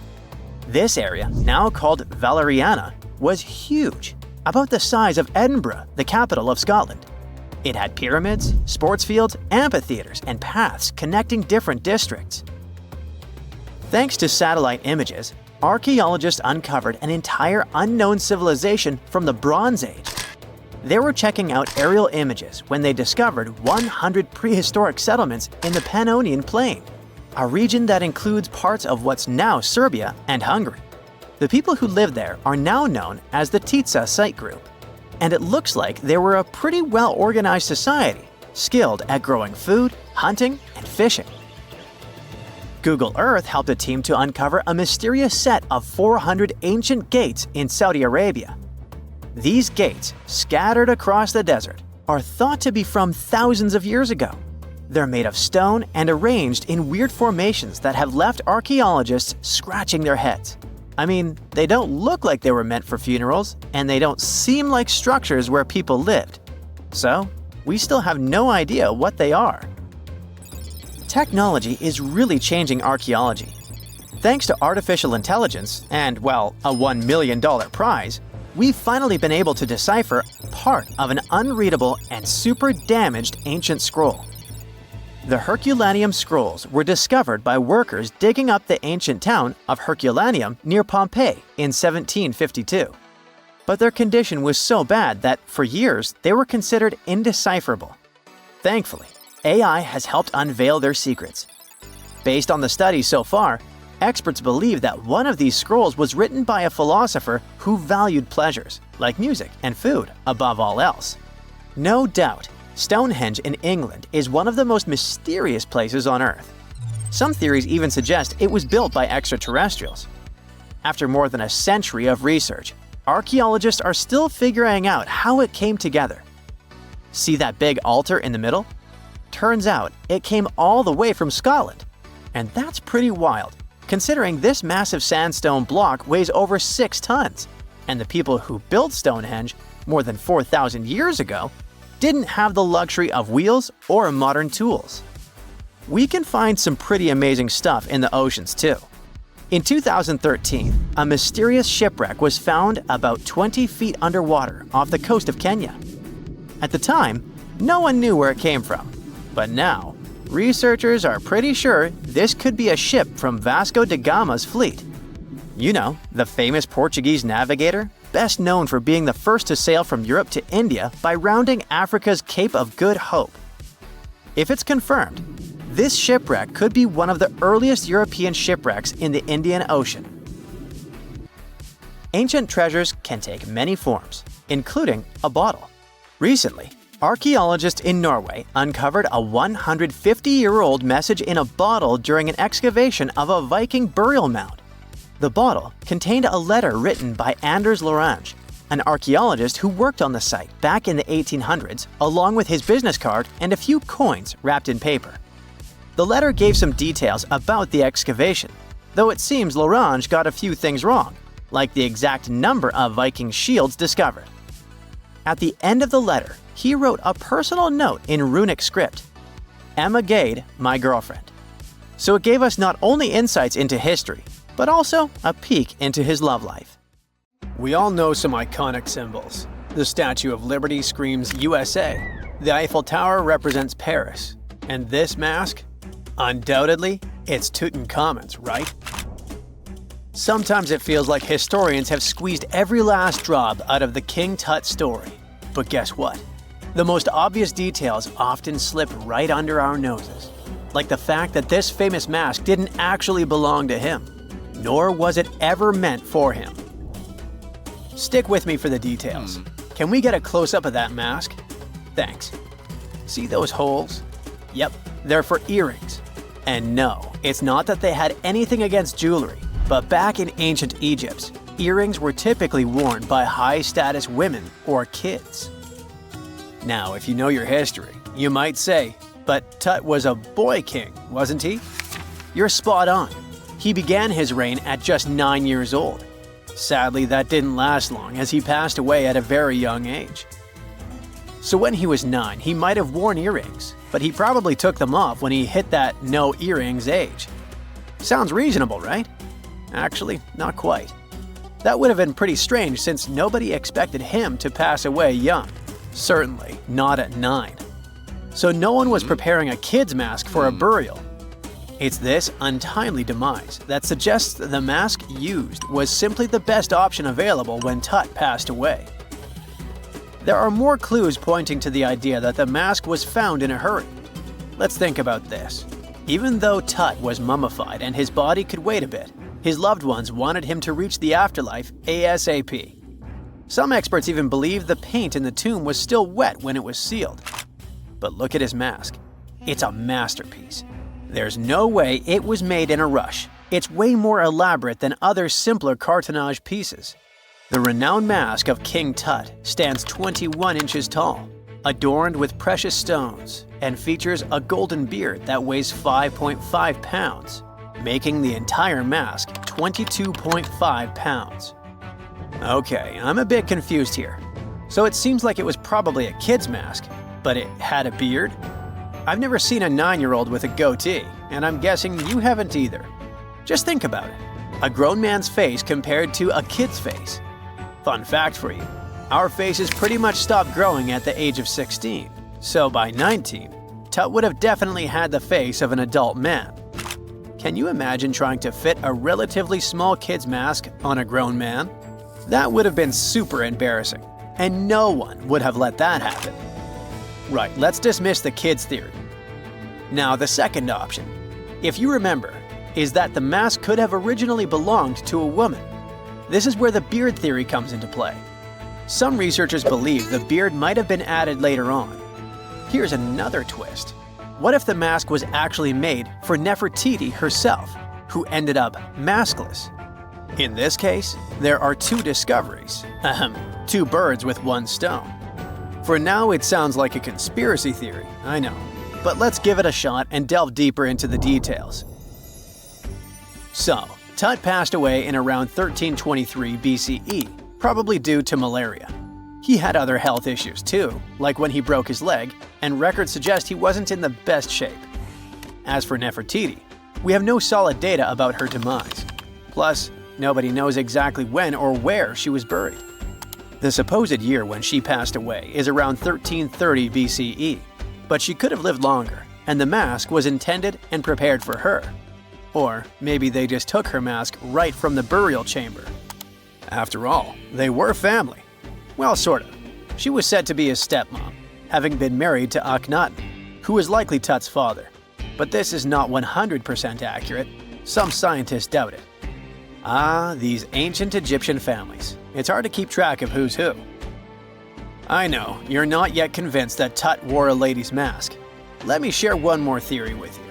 This area, now called Valeriana, was huge, about the size of Edinburgh, the capital of Scotland. It had pyramids, sports fields, amphitheaters, and paths connecting different districts. Thanks to satellite images, archaeologists uncovered an entire unknown civilization from the Bronze Age. They were checking out aerial images when they discovered 100 prehistoric settlements in the Pannonian Plain, a region that includes parts of what's now Serbia and Hungary. The people who lived there are now known as the Titsa site group, and it looks like they were a pretty well-organized society, skilled at growing food, hunting, and fishing. Google Earth helped a team to uncover a mysterious set of 400 ancient gates in Saudi Arabia. These gates, scattered across the desert, are thought to be from thousands of years ago. They're made of stone and arranged in weird formations that have left archaeologists scratching their heads. I mean, they don't look like they were meant for funerals, and they don't seem like structures where people lived. So, we still have no idea what they are. Technology is really changing archaeology. Thanks to artificial intelligence and, well, a $1 million prize, we've finally been able to decipher part of an unreadable and super damaged ancient scroll. The Herculaneum scrolls were discovered by workers digging up the ancient town of Herculaneum near Pompeii in 1752. But their condition was so bad that, for years, they were considered indecipherable. Thankfully, AI has helped unveil their secrets. Based on the studies so far, experts believe that one of these scrolls was written by a philosopher who valued pleasures, like music and food, above all else. No doubt, Stonehenge in England is one of the most mysterious places on Earth. Some theories even suggest it was built by extraterrestrials. After more than a century of research, archaeologists are still figuring out how it came together. See that big altar in the middle? Turns out it came all the way from Scotland. And that's pretty wild, considering this massive sandstone block weighs over 6 tons, and the people who built Stonehenge more than 4,000 years ago didn't have the luxury of wheels or modern tools. We can find some pretty amazing stuff in the oceans too. In 2013, a mysterious shipwreck was found about 20 feet underwater off the coast of Kenya. At the time, no one knew where it came from, but now, researchers are pretty sure this could be a ship from Vasco da Gama's fleet. You know, the famous Portuguese navigator, best known for being the first to sail from Europe to India by rounding Africa's Cape of Good Hope. If it's confirmed, this shipwreck could be one of the earliest European shipwrecks in the Indian Ocean. Ancient treasures can take many forms, including a bottle. Recently, archaeologists in Norway uncovered a 150-year-old message in a bottle during an excavation of a Viking burial mound. The bottle contained a letter written by Anders Lorange, an archaeologist who worked on the site back in the 1800s, along with his business card and a few coins wrapped in paper. The letter gave some details about the excavation, though it seems Lorange got a few things wrong, like the exact number of Viking shields discovered. At the end of the letter, he wrote a personal note in runic script, "Emma Gade, my girlfriend." So it gave us not only insights into history, but also a peek into his love life. We all know some iconic symbols. The Statue of Liberty screams USA. The Eiffel Tower represents Paris. And this mask? Undoubtedly, it's Tutankhamun's, right? Sometimes it feels like historians have squeezed every last drop out of the King Tut story. But guess what? The most obvious details often slip right under our noses. Like the fact that this famous mask didn't actually belong to him, nor was it ever meant for him. Stick with me for the details. Can we get a close-up of that mask? Thanks. See those holes? Yep, they're for earrings. And no, it's not that they had anything against jewelry, but back in ancient Egypt, earrings were typically worn by high-status women or kids. Now, if you know your history, you might say, but Tut was a boy king, wasn't he? You're spot on. He began his reign at just 9 years old. Sadly, that didn't last long as he passed away at a very young age. So when he was 9, he might have worn earrings, but he probably took them off when he hit that no earrings age. Sounds reasonable, right? Actually, not quite. That would have been pretty strange since nobody expected him to pass away young. Certainly not at 9. So no one was preparing a kid's mask for a burial. It's this untimely demise that suggests the mask used was simply the best option available when Tut passed away. There are more clues pointing to the idea that the mask was found in a hurry. Let's think about this. Even though Tut was mummified and his body could wait a bit, his loved ones wanted him to reach the afterlife ASAP. Some experts even believe the paint in the tomb was still wet when it was sealed. But look at his mask. It's a masterpiece. There's no way it was made in a rush. It's way more elaborate than other simpler cartonnage pieces. The renowned mask of King Tut stands 21 inches tall, adorned with precious stones, and features a golden beard that weighs 5.5 pounds, making the entire mask 22.5 pounds. Okay, I'm a bit confused here. So it seems like it was probably a kid's mask, but it had a beard? I've never seen a 9-year-old with a goatee, and I'm guessing you haven't either. Just think about it. A grown man's face compared to a kid's face. Fun fact for you, our faces pretty much stopped growing at the age of 16, so by 19, Tut would have definitely had the face of an adult man. Can you imagine trying to fit a relatively small kid's mask on a grown man? That would have been super embarrassing, and no one would have let that happen. Right, let's dismiss the kid's theory. Now the second option, if you remember, is that the mask could have originally belonged to a woman. This is where the beard theory comes into play. Some researchers believe the beard might have been added later on. Here's another twist. What if the mask was actually made for Nefertiti herself, who ended up maskless? In this case, there are two discoveries. Two birds with one stone. For now, it sounds like a conspiracy theory, I know. But let's give it a shot and delve deeper into the details. So, Tut passed away in around 1323 BCE, probably due to malaria. He had other health issues too, like when he broke his leg, and records suggest he wasn't in the best shape. As for Nefertiti, we have no solid data about her demise. Plus, nobody knows exactly when or where she was buried. The supposed year when she passed away is around 1330 BCE, but she could have lived longer, and the mask was intended and prepared for her. Or maybe they just took her mask right from the burial chamber. After all, they were family. Well, sort of. She was said to be his stepmom, having been married to Akhenaten, who was likely Tut's father. But this is not 100% accurate. Some scientists doubt it. Ah, these ancient Egyptian families. It's hard to keep track of who's who. I know, you're not yet convinced that Tut wore a lady's mask. Let me share one more theory with you.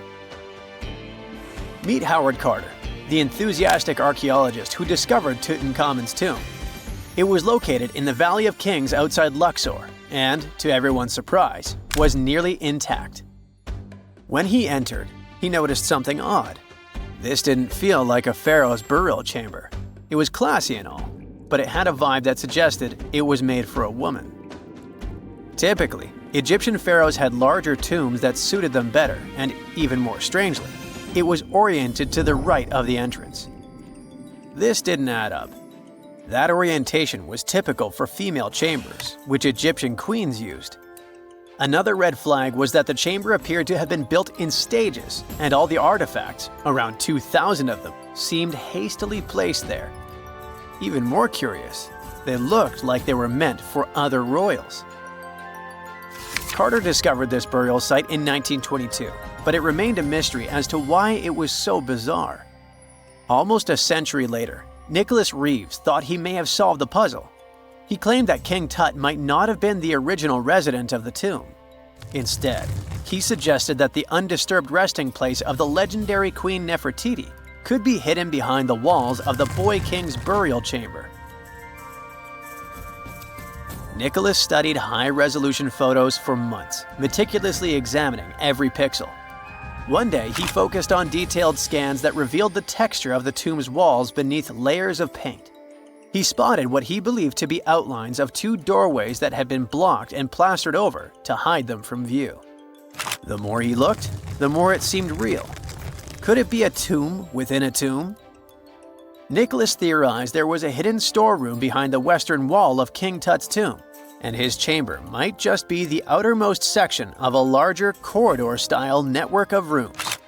Meet Howard Carter, the enthusiastic archaeologist who discovered Tutankhamun's tomb. It was located in the Valley of Kings outside Luxor, and, to everyone's surprise, was nearly intact. When he entered, he noticed something odd. This didn't feel like a pharaoh's burial chamber. It was classy and all, but it had a vibe that suggested it was made for a woman. Typically, Egyptian pharaohs had larger tombs that suited them better, and even more strangely, it was oriented to the right of the entrance. This didn't add up. That orientation was typical for female chambers, which Egyptian queens used. Another red flag was that the chamber appeared to have been built in stages, and all the artifacts, around 2,000 of them, seemed hastily placed there. Even more curious, they looked like they were meant for other royals. Carter discovered this burial site in 1922, but it remained a mystery as to why it was so bizarre. Almost a century later, Nicholas Reeves thought he may have solved the puzzle. He claimed that King Tut might not have been the original resident of the tomb. Instead, he suggested that the undisturbed resting place of the legendary Queen Nefertiti could be hidden behind the walls of the boy king's burial chamber. Nicholas studied high-resolution photos for months, meticulously examining every pixel. One day, he focused on detailed scans that revealed the texture of the tomb's walls beneath layers of paint. He spotted what he believed to be outlines of two doorways that had been blocked and plastered over to hide them from view. The more he looked, the more it seemed real. Could it be a tomb within a tomb? Nicholas theorized there was a hidden storeroom behind the western wall of King Tut's tomb, and his chamber might just be the outermost section of a larger corridor-style network of rooms.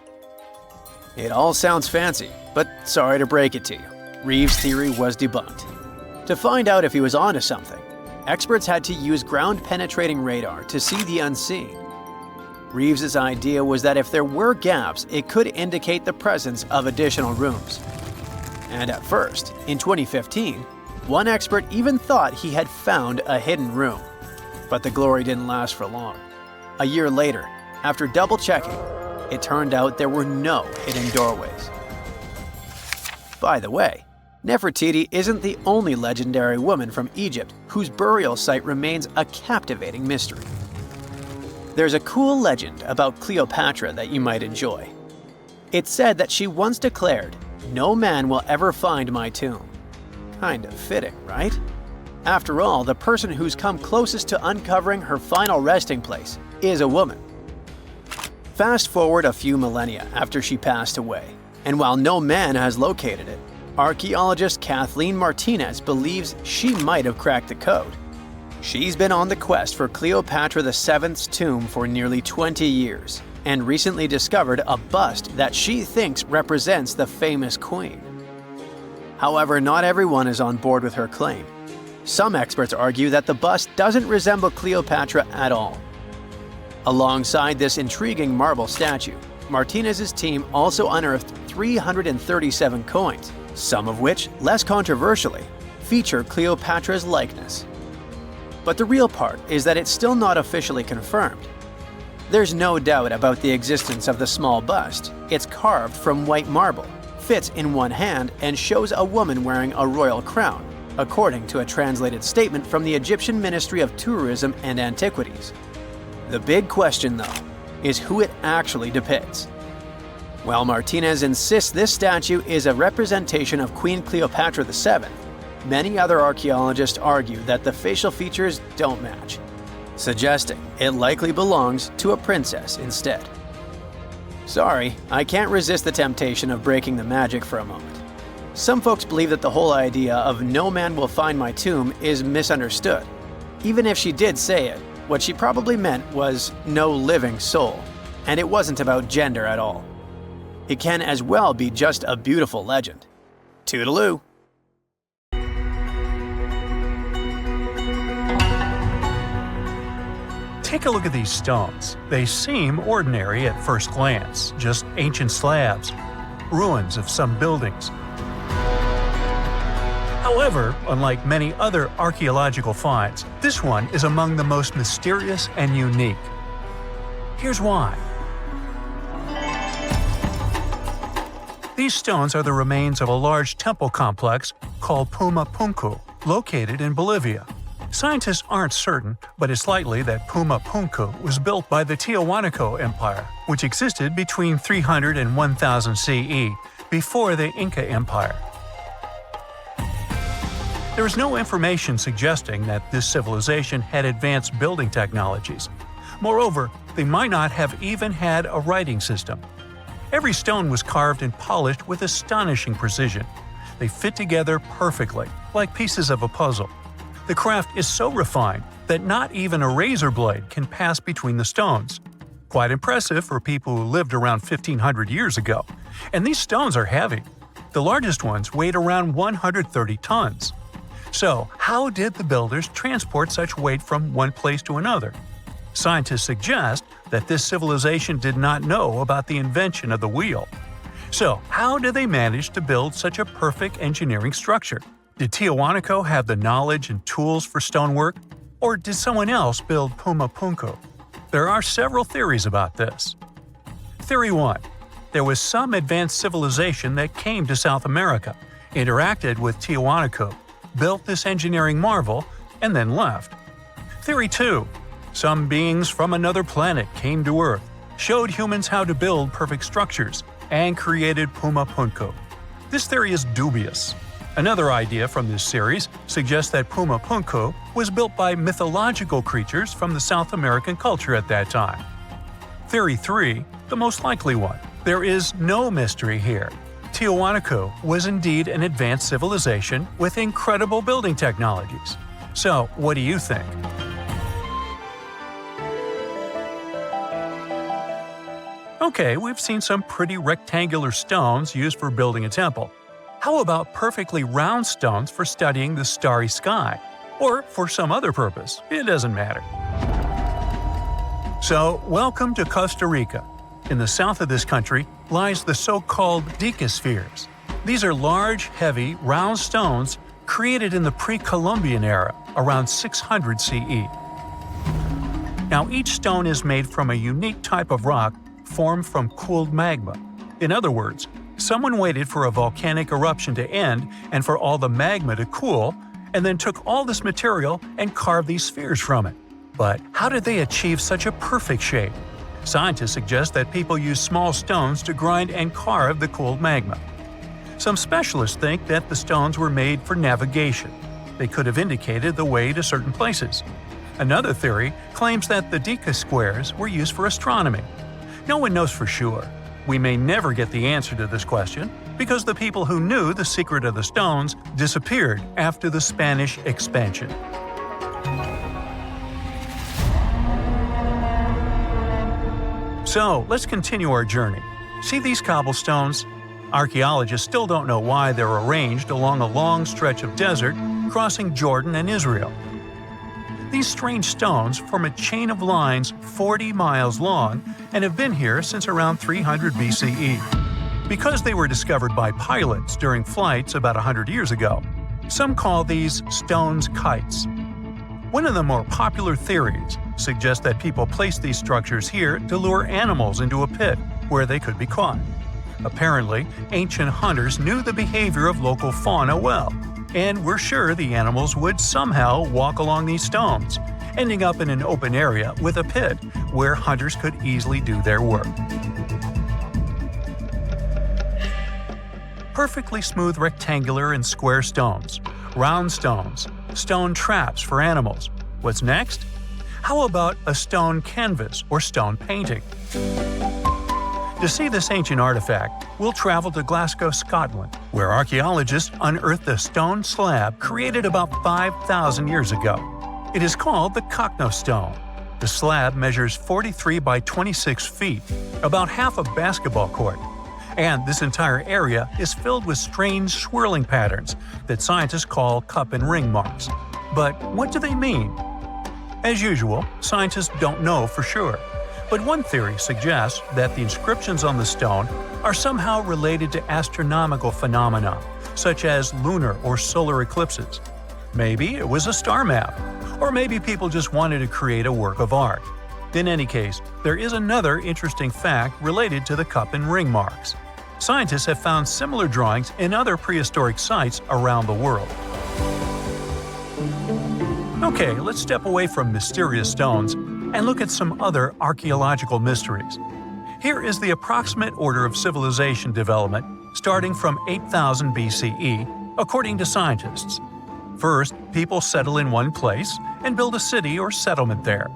It all sounds fancy, but sorry to break it to you, Reeves' theory was debunked. To find out if he was onto something, experts had to use ground-penetrating radar to see the unseen. Reeves' idea was that if there were gaps, it could indicate the presence of additional rooms. And at first, in 2015, one expert even thought he had found a hidden room. But the glory didn't last for long. A year later, after double-checking, it turned out there were no hidden doorways. By the way, Nefertiti isn't the only legendary woman from Egypt whose burial site remains a captivating mystery. There's a cool legend about Cleopatra that you might enjoy. It's said that she once declared, "No man will ever find my tomb." Kind of fitting, right? After all, the person who's come closest to uncovering her final resting place is a woman. Fast forward a few millennia after she passed away, and while no man has located it, archaeologist Kathleen Martinez believes she might have cracked the code. She's been on the quest for Cleopatra VII's tomb for nearly 20 years, and recently discovered a bust that she thinks represents the famous queen. However, not everyone is on board with her claim. Some experts argue that the bust doesn't resemble Cleopatra at all. Alongside this intriguing marble statue, Martinez's team also unearthed 337 coins, some of which, less controversially, feature Cleopatra's likeness. But the real part is that it's still not officially confirmed. There's no doubt about the existence of the small bust. It's carved from white marble, fits in one hand, and shows a woman wearing a royal crown, according to a translated statement from the Egyptian Ministry of Tourism and Antiquities. The big question, though, is who it actually depicts. While Martinez insists this statue is a representation of Queen Cleopatra VII, many other archaeologists argue that the facial features don't match, suggesting it likely belongs to a princess instead. Sorry, I can't resist the temptation of breaking the magic for a moment. Some folks believe that the whole idea of "no man will find my tomb" is misunderstood. Even if she did say it, what she probably meant was "no living soul," and it wasn't about gender at all. It can as well be just a beautiful legend. Toodaloo! Take a look at these stones. They seem ordinary at first glance, just ancient slabs, ruins of some buildings. However, unlike many other archaeological finds, this one is among the most mysterious and unique. Here's why. These stones are the remains of a large temple complex called Puma Punku, located in Bolivia. Scientists aren't certain, but it's likely that Puma Punku was built by the Tiahuanaco Empire, which existed between 300 and 1000 CE, before the Inca Empire. There is no information suggesting that this civilization had advanced building technologies. Moreover, they might not have even had a writing system. Every stone was carved and polished with astonishing precision. They fit together perfectly, like pieces of a puzzle. The craft is so refined that not even a razor blade can pass between the stones. Quite impressive for people who lived around 1500 years ago. And these stones are heavy. The largest ones weighed around 130 tons. So, how did the builders transport such weight from one place to another? Scientists suggest that this civilization did not know about the invention of the wheel. So, how did they manage to build such a perfect engineering structure? Did Tiahuanaco have the knowledge and tools for stonework? Or did someone else build Puma Punku? There are several theories about this. Theory 1. There was some advanced civilization that came to South America, interacted with Tiahuanaco, built this engineering marvel, and then left. Theory 2. Some beings from another planet came to Earth, showed humans how to build perfect structures, and created Puma Punku. This theory is dubious. Another idea from this series suggests that Puma Punku was built by mythological creatures from the South American culture at that time. Theory 3, the most likely one. There is no mystery here. Tiahuanaco was indeed an advanced civilization with incredible building technologies. So, what do you think? Okay, we've seen some pretty rectangular stones used for building a temple. How about perfectly round stones for studying the starry sky? Or for some other purpose, it doesn't matter. So, welcome to Costa Rica. In the south of this country lies the so-called decaspheres. These are large, heavy, round stones created in the pre-Columbian era, around 600 CE. Now, each stone is made from a unique type of rock formed from cooled magma. In other words, someone waited for a volcanic eruption to end and for all the magma to cool, and then took all this material and carved these spheres from it. But how did they achieve such a perfect shape? Scientists suggest that people used small stones to grind and carve the cooled magma. Some specialists think that the stones were made for navigation. They could have indicated the way to certain places. Another theory claims that the Dika squares were used for astronomy. No one knows for sure. We may never get the answer to this question because the people who knew the secret of the stones disappeared after the Spanish expansion. So, let's continue our journey. See these cobblestones? Archaeologists still don't know why they're arranged along a long stretch of desert crossing Jordan and Israel. These strange stones form a chain of lines 40 miles long and have been here since around 300 BCE. Because they were discovered by pilots during flights about 100 years ago, some call these stones kites. One of the more popular theories suggests that people placed these structures here to lure animals into a pit where they could be caught. Apparently, ancient hunters knew the behavior of local fauna well, and were sure the animals would somehow walk along these stones, ending up in an open area with a pit where hunters could easily do their work. Perfectly smooth rectangular and square stones, round stones, stone traps for animals. What's next? How about a stone canvas or stone painting? To see this ancient artifact, we'll travel to Glasgow, Scotland, where archaeologists unearthed a stone slab created about 5,000 years ago. It is called the Cockno stone. The slab measures 43 by 26 feet, about half a basketball court. And this entire area is filled with strange swirling patterns that scientists call cup and ring marks. But what do they mean? As usual, scientists don't know for sure. But one theory suggests that the inscriptions on the stone are somehow related to astronomical phenomena, such as lunar or solar eclipses. Maybe it was a star map, or maybe people just wanted to create a work of art. In any case, there is another interesting fact related to the cup and ring marks. Scientists have found similar drawings in other prehistoric sites around the world. Okay, let's step away from mysterious stones and look at some other archaeological mysteries. Here is the approximate order of civilization development starting from 8000 BCE, according to scientists. First, people settle in one place and build a city or settlement there.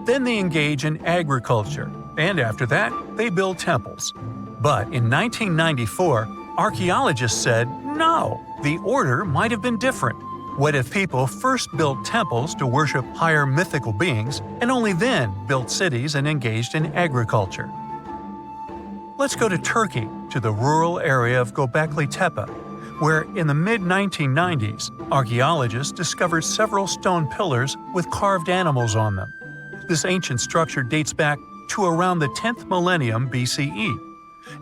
Then they engage in agriculture, and after that, they build temples. But in 1994, archaeologists said, no, the order might have been different. What if people first built temples to worship higher mythical beings and only then built cities and engaged in agriculture? Let's go to Turkey, to the rural area of Gobekli Tepe, where in the mid-1990s, archaeologists discovered several stone pillars with carved animals on them. This ancient structure dates back to around the 10th millennium BCE.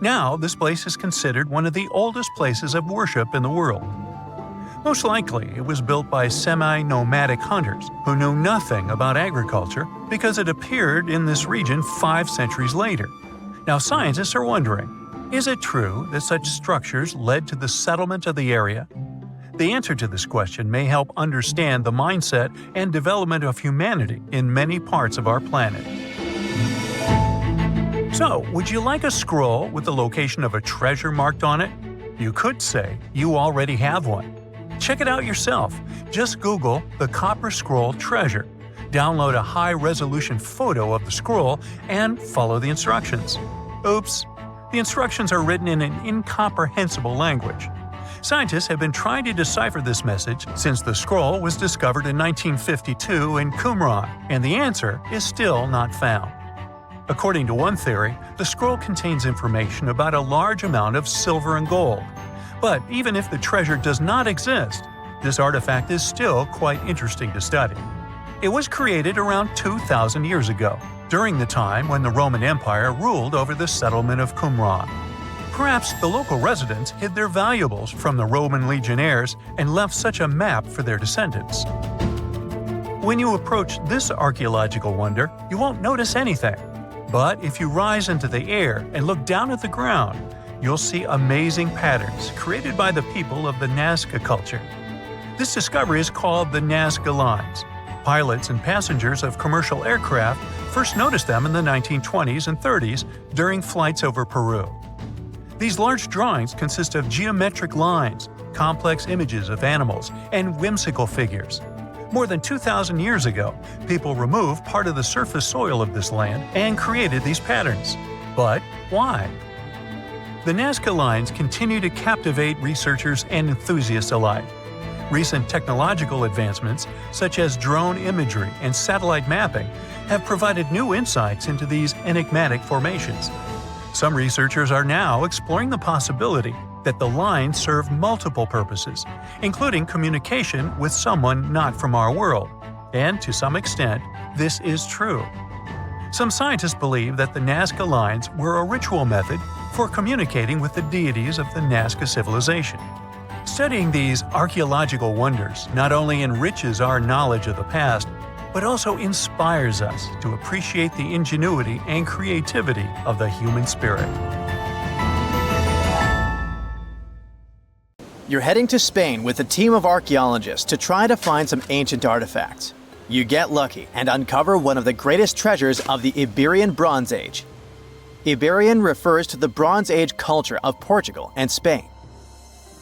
Now, this place is considered one of the oldest places of worship in the world. Most likely, it was built by semi-nomadic hunters who knew nothing about agriculture because it appeared in this region 5 centuries later. Now, scientists are wondering, is it true that such structures led to the settlement of the area? The answer to this question may help understand the mindset and development of humanity in many parts of our planet. So, would you like a scroll with the location of a treasure marked on it? You could say you already have one. Check it out yourself. Just Google the Copper Scroll Treasure. Download a high-resolution photo of the scroll and follow the instructions. Oops! The instructions are written in an incomprehensible language. Scientists have been trying to decipher this message since the scroll was discovered in 1952 in Qumran, and the answer is still not found. According to one theory, the scroll contains information about a large amount of silver and gold. But even if the treasure does not exist, this artifact is still quite interesting to study. It was created around 2,000 years ago, during the time when the Roman Empire ruled over the settlement of Qumran. Perhaps the local residents hid their valuables from the Roman legionnaires and left such a map for their descendants. When you approach this archaeological wonder, you won't notice anything. But if you rise into the air and look down at the ground, you'll see amazing patterns created by the people of the Nazca culture. This discovery is called the Nazca Lines. Pilots and passengers of commercial aircraft first noticed them in the 1920s and 30s during flights over Peru. These large drawings consist of geometric lines, complex images of animals, and whimsical figures. More than 2,000 years ago, people removed part of the surface soil of this land and created these patterns. But why? The Nazca lines continue to captivate researchers and enthusiasts alike. Recent technological advancements, such as drone imagery and satellite mapping, have provided new insights into these enigmatic formations. Some researchers are now exploring the possibility that the lines serve multiple purposes, including communication with someone not from our world. And to some extent, this is true. Some scientists believe that the Nazca lines were a ritual method for communicating with the deities of the Nazca civilization. Studying these archaeological wonders not only enriches our knowledge of the past, but also inspires us to appreciate the ingenuity and creativity of the human spirit. You're heading to Spain with a team of archaeologists to try to find some ancient artifacts. You get lucky and uncover one of the greatest treasures of the Iberian Bronze Age. Iberian refers to the Bronze Age culture of Portugal and Spain.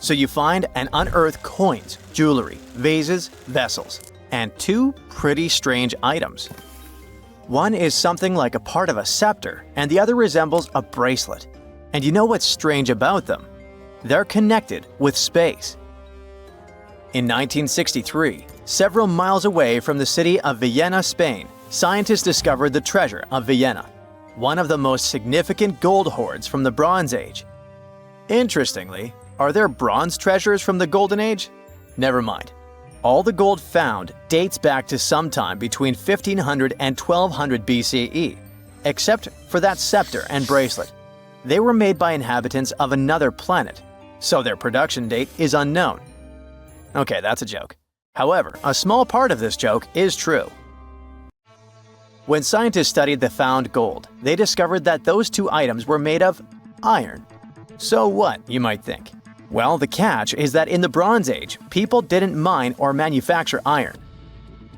So you find and unearth coins, jewelry, vases, vessels, and two pretty strange items. One is something like a part of a scepter, and the other resembles a bracelet. And you know what's strange about them? They're connected with space. In 1963, several miles away from the city of Villena, Spain, scientists discovered the treasure of Villena, one of the most significant gold hoards from the Bronze Age. Interestingly, are there bronze treasures from the Golden Age? Never mind. All the gold found dates back to sometime between 1500 and 1200 BCE, except for that scepter and bracelet. They were made by inhabitants of another planet, so their production date is unknown. Okay, that's a joke. However, a small part of this joke is true. When scientists studied the found gold, they discovered that those two items were made of iron. So what, you might think? Well, the catch is that in the Bronze Age, people didn't mine or manufacture iron.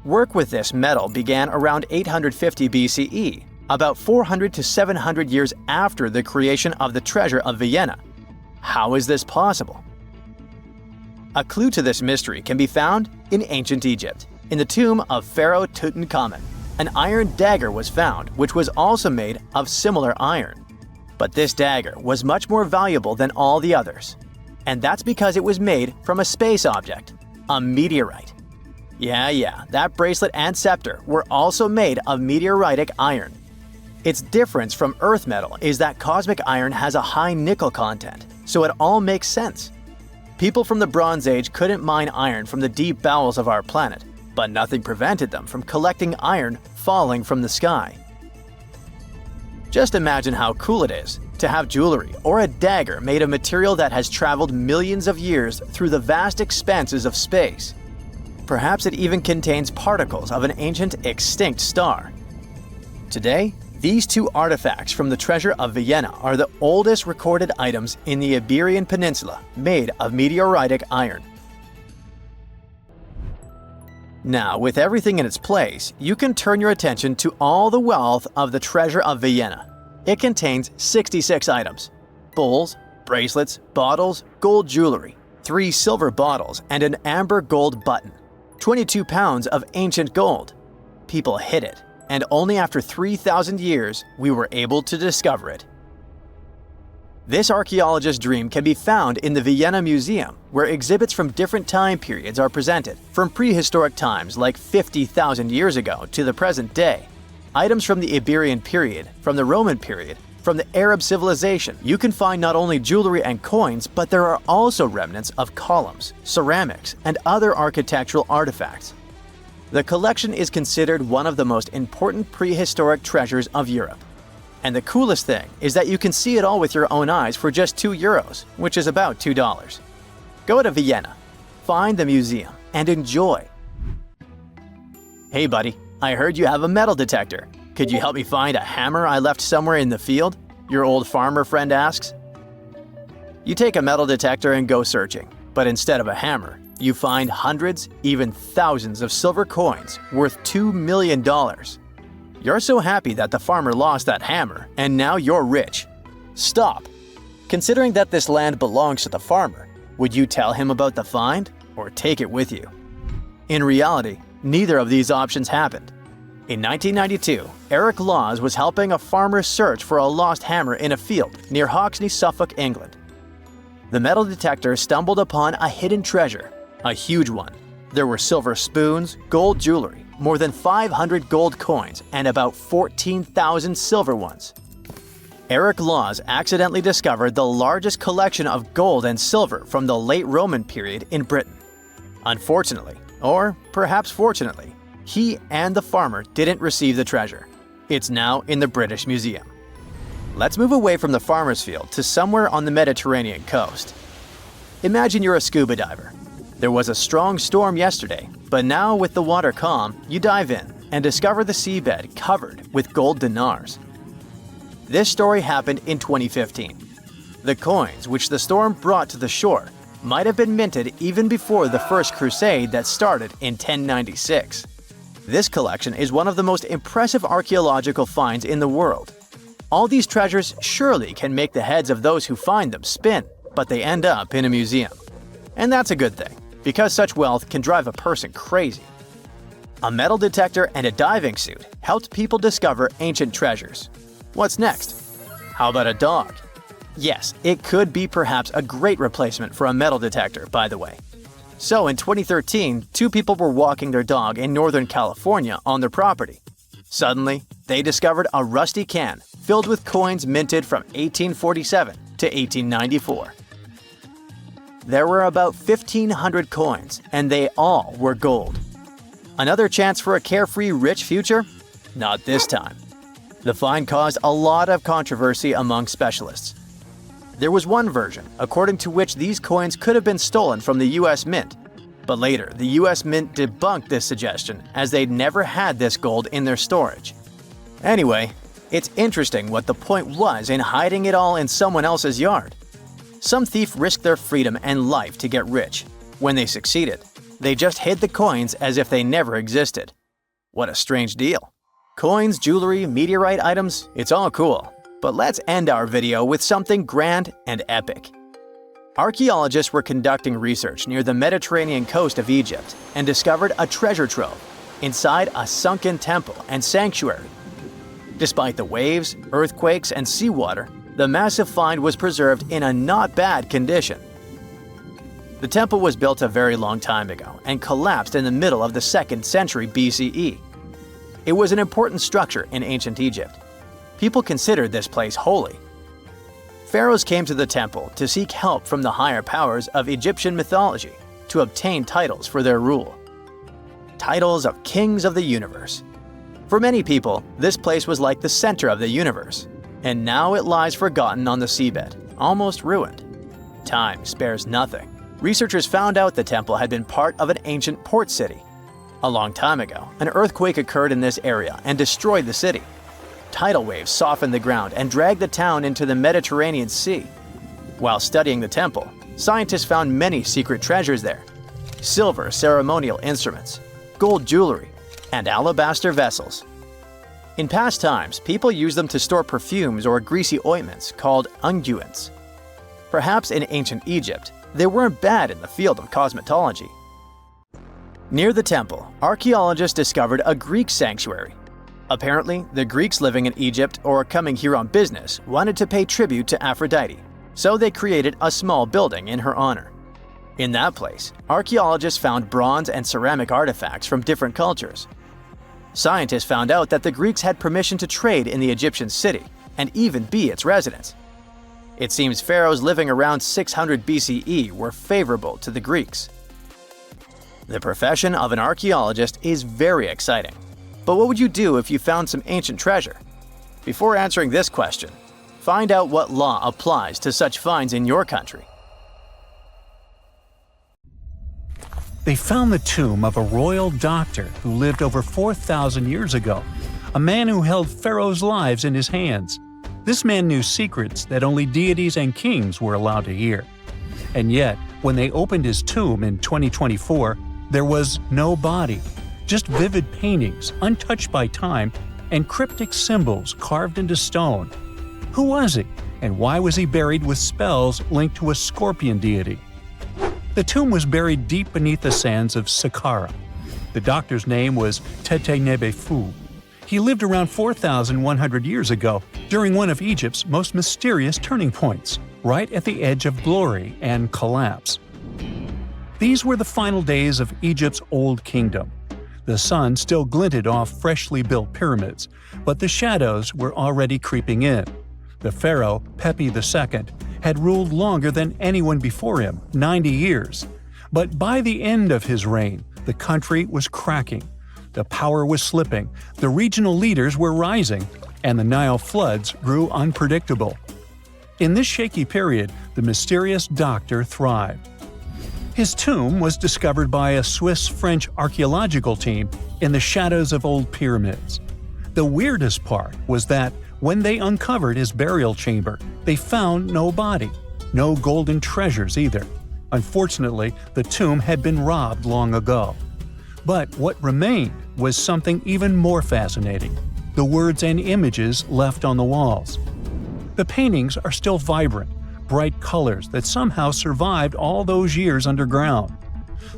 Work with this metal began around 850 BCE, about 400 to 700 years after the creation of the treasure of Villena. How is this possible? A clue to this mystery can be found in ancient Egypt. In the tomb of Pharaoh Tutankhamun, an iron dagger was found, which was also made of similar iron. But this dagger was much more valuable than all the others. And that's because it was made from a space object, a meteorite. Yeah, that bracelet and scepter were also made of meteoritic iron. Its difference from Earth metal is that cosmic iron has a high nickel content, so it all makes sense. People from the Bronze Age couldn't mine iron from the deep bowels of our planet, but nothing prevented them from collecting iron falling from the sky. Just imagine how cool it is to have jewelry or a dagger made of material that has traveled millions of years through the vast expanses of space. Perhaps it even contains particles of an ancient extinct star. Today, these two artifacts from the treasure of Villena are the oldest recorded items in the Iberian Peninsula made of meteoritic iron. Now, with everything in its place, you can turn your attention to all the wealth of the treasure of Villena. It contains 66 items: bowls, bracelets, bottles, gold jewelry, 3 silver bottles, and an amber gold button. 22 pounds of ancient gold. People hid it, and only after 3,000 years we were able to discover it. This archaeologist's dream can be found in the Villena Museum, where exhibits from different time periods are presented, from prehistoric times like 50,000 years ago to the present day. Items from the Iberian period, from the Roman period, from the Arab civilization. You can find not only jewelry and coins, but there are also remnants of columns, ceramics, and other architectural artifacts. The collection is considered one of the most important prehistoric treasures of Europe. And the coolest thing is that you can see it all with your own eyes for just €2, which is about $2. Go to Villena, find the museum, and enjoy. Hey buddy, I heard you have a metal detector. Could you help me find a hammer I left somewhere in the field? Your old farmer friend asks. You take a metal detector and go searching, but instead of a hammer, you find hundreds, even thousands of silver coins worth $2 million. You're so happy that the farmer lost that hammer, and now you're rich. Stop! Considering that this land belongs to the farmer, would you tell him about the find or take it with you? In reality, neither of these options happened. In 1992, Eric Laws was helping a farmer search for a lost hammer in a field near Hoxne, Suffolk, England. The metal detector stumbled upon a hidden treasure, a huge one. There were silver spoons, gold jewelry, more than 500 gold coins, and about 14,000 silver ones. Eric Laws accidentally discovered the largest collection of gold and silver from the late Roman period in Britain. Unfortunately, or perhaps fortunately, he and the farmer didn't receive the treasure. It's now in the British Museum. Let's move away from the farmer's field to somewhere on the Mediterranean coast. Imagine you're a scuba diver. There was a strong storm yesterday, but now with the water calm, you dive in and discover the seabed covered with gold dinars. This story happened in 2015. The coins which the storm brought to the shore might have been minted even before the First Crusade that started in 1096. This collection is one of the most impressive archaeological finds in the world. All these treasures surely can make the heads of those who find them spin, but they end up in a museum. And that's a good thing, because such wealth can drive a person crazy. A metal detector and a diving suit helped people discover ancient treasures. What's next? How about a dog? Yes, it could be perhaps a great replacement for a metal detector, by the way. So in 2013, two people were walking their dog in Northern California on their property. Suddenly, they discovered a rusty can filled with coins minted from 1847 to 1894. There were about 1,500 coins, and they all were gold. Another chance for a carefree, rich future? Not this time. The find caused a lot of controversy among specialists. There was one version, according to which these coins could have been stolen from the US Mint. But later, the US Mint debunked this suggestion as they'd never had this gold in their storage. Anyway, it's interesting what the point was in hiding it all in someone else's yard. Some thief risked their freedom and life to get rich. When they succeeded, they just hid the coins as if they never existed. What a strange deal. Coins, jewelry, meteorite items, it's all cool. But let's end our video with something grand and epic. Archaeologists were conducting research near the Mediterranean coast of Egypt and discovered a treasure trove inside a sunken temple and sanctuary. Despite the waves, earthquakes, and seawater, the massive find was preserved in a not bad condition. The temple was built a very long time ago and collapsed in the middle of the 2nd century BCE. It was an important structure in ancient Egypt. People considered this place holy. Pharaohs came to the temple to seek help from the higher powers of Egyptian mythology to obtain titles for their rule. Titles of kings of the universe. For many people, this place was like the center of the universe, and now it lies forgotten on the seabed, almost ruined. Time spares nothing. Researchers found out the temple had been part of an ancient port city. A long time ago, an earthquake occurred in this area and destroyed the city. Tidal waves softened the ground and dragged the town into the Mediterranean Sea. While studying the temple, scientists found many secret treasures there: silver ceremonial instruments, gold jewelry, and alabaster vessels. In past times, people used them to store perfumes or greasy ointments called unguents. Perhaps in ancient Egypt, they weren't bad in the field of cosmetology. Near the temple, archaeologists discovered a Greek sanctuary. Apparently, the Greeks living in Egypt or coming here on business wanted to pay tribute to Aphrodite, so they created a small building in her honor. In that place, archaeologists found bronze and ceramic artifacts from different cultures. Scientists found out that the Greeks had permission to trade in the Egyptian city and even be its residents. It seems pharaohs living around 600 BCE were favorable to the Greeks. The profession of an archaeologist is very exciting. But what would you do if you found some ancient treasure? Before answering this question, find out what law applies to such finds in your country. They found the tomb of a royal doctor who lived over 4,000 years ago, a man who held pharaohs' lives in his hands. This man knew secrets that only deities and kings were allowed to hear. And yet, when they opened his tomb in 2024, there was no body. Just vivid paintings, untouched by time, and cryptic symbols carved into stone. Who was he, And why was he buried with spells linked to a scorpion deity? The tomb was buried deep beneath the sands of Saqqara. The doctor's name was Tete-Nebefu. He lived around 4,100 years ago, during one of Egypt's most mysterious turning points, right at the edge of glory and collapse. These were the final days of Egypt's Old Kingdom. The sun still glinted off freshly built pyramids, but the shadows were already creeping in. The pharaoh, Pepi II, had ruled longer than anyone before him, 90 years. But by the end of his reign, the country was cracking. The power was slipping, the regional leaders were rising, and the Nile floods grew unpredictable. In this shaky period, the mysterious doctor thrived. His tomb was discovered by a Swiss-French archaeological team in the shadows of old pyramids. The weirdest part was that when they uncovered his burial chamber, they found no body, no golden treasures either. Unfortunately, the tomb had been robbed long ago. But what remained was something even more fascinating: the words and images left on the walls. The paintings are still vibrant, bright colors that somehow survived all those years underground.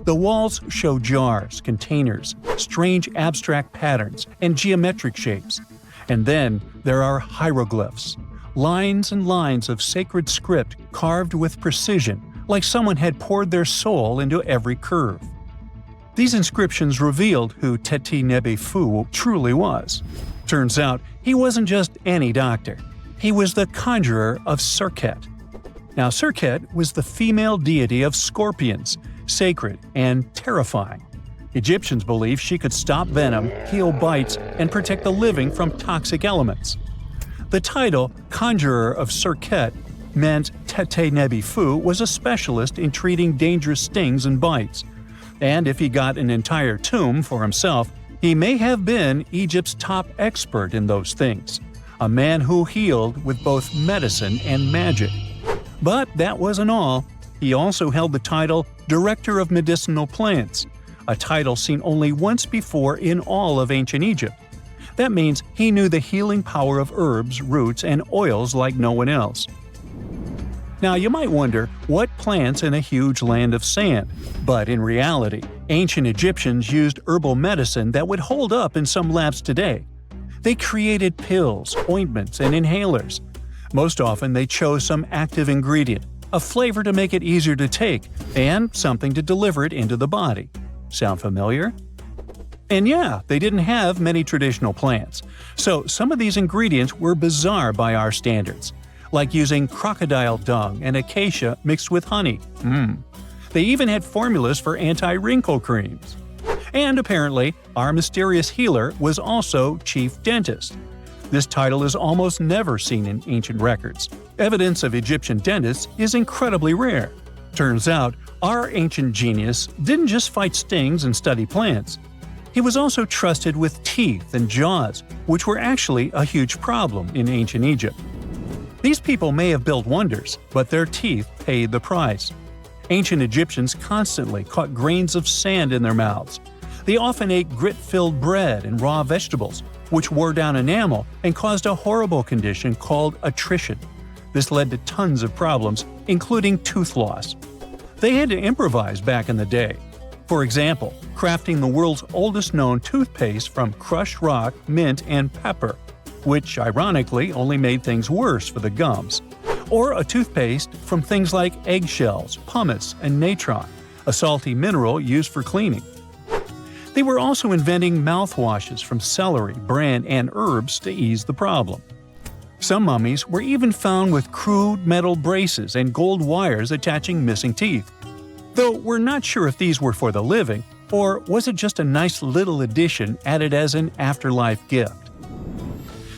The walls show jars, containers, strange abstract patterns, and geometric shapes. And then there are hieroglyphs, lines and lines of sacred script carved with precision, like someone had poured their soul into every curve. These inscriptions revealed who Tete-Nebefu truly was. Turns out, he wasn't just any doctor. He was the Conjurer of Serket. Now, Serket was the female deity of scorpions, sacred and terrifying. Egyptians believed she could stop venom, heal bites, and protect the living from toxic elements. The title, Conjurer of Serket, meant Tete-Nebefu was a specialist in treating dangerous stings and bites. And if he got an entire tomb for himself, he may have been Egypt's top expert in those things, a man who healed with both medicine and magic. But that wasn't all. He also held the title Director of Medicinal Plants, a title seen only once before in all of ancient Egypt. That means he knew the healing power of herbs, roots, and oils like no one else. Now, you might wonder, what plants in a huge land of sand? But in reality, ancient Egyptians used herbal medicine that would hold up in some labs today. They created pills, ointments, and inhalers. Most often, they chose some active ingredient, a flavor to make it easier to take, and something to deliver it into the body. Sound familiar? And yeah, they didn't have many traditional plants, so some of these ingredients were bizarre by our standards, like using crocodile dung and acacia mixed with honey. They even had formulas for anti-wrinkle creams. And apparently, our mysterious healer was also chief dentist. This title is almost never seen in ancient records. Evidence of Egyptian dentists is incredibly rare. Turns out, our ancient genius didn't just fight stings and study plants. He was also trusted with teeth and jaws, which were actually a huge problem in ancient Egypt. These people may have built wonders, but their teeth paid the price. Ancient Egyptians constantly caught grains of sand in their mouths. They often ate grit-filled bread and raw vegetables, which wore down enamel and caused a horrible condition called attrition. This led to tons of problems, including tooth loss. They had to improvise back in the day. For example, crafting the world's oldest known toothpaste from crushed rock, mint, and pepper, which ironically only made things worse for the gums. Or a toothpaste from things like eggshells, pumice, and natron, a salty mineral used for cleaning. They were also inventing mouthwashes from celery, bran, and herbs to ease the problem. Some mummies were even found with crude metal braces and gold wires attaching missing teeth. Though we're not sure if these were for the living, or was it just a nice little addition added as an afterlife gift.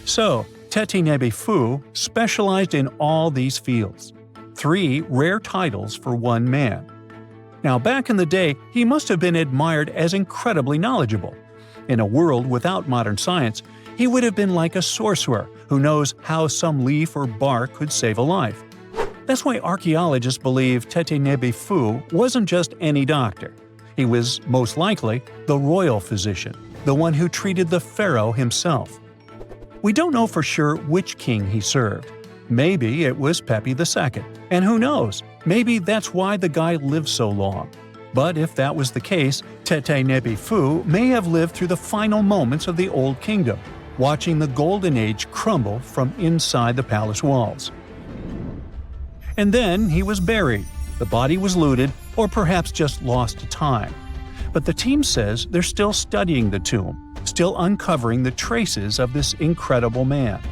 So, Tete-Nebefu specialized in all these fields. 3 rare titles for one man. Now, back in the day, he must have been admired as incredibly knowledgeable. In a world without modern science, he would have been like a sorcerer who knows how some leaf or bark could save a life. That's why archaeologists believe Tete-Nebefu wasn't just any doctor. He was, most likely, the royal physician, the one who treated the pharaoh himself. We don't know for sure which king he served. Maybe it was Pepi II, and who knows, maybe that's why the guy lived so long. But if that was the case, Tete Nebi Fu may have lived through the final moments of the Old Kingdom, watching the Golden Age crumble from inside the palace walls. And then he was buried. The body was looted, or perhaps just lost to time. But the team says they're still studying the tomb, still uncovering the traces of this incredible man.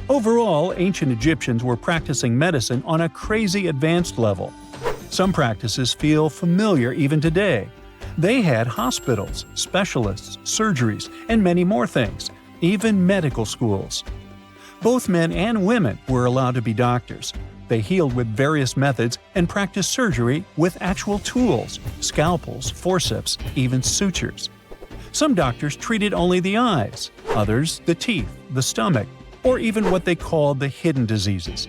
Overall, ancient Egyptians were practicing medicine on a crazy advanced level. Some practices feel familiar even today. They had hospitals, specialists, surgeries, and many more things, even medical schools. Both men and women were allowed to be doctors. They healed with various methods and practiced surgery with actual tools, scalpels, forceps, even sutures. Some doctors treated only the eyes, others the teeth, the stomach, or even what they called the hidden diseases.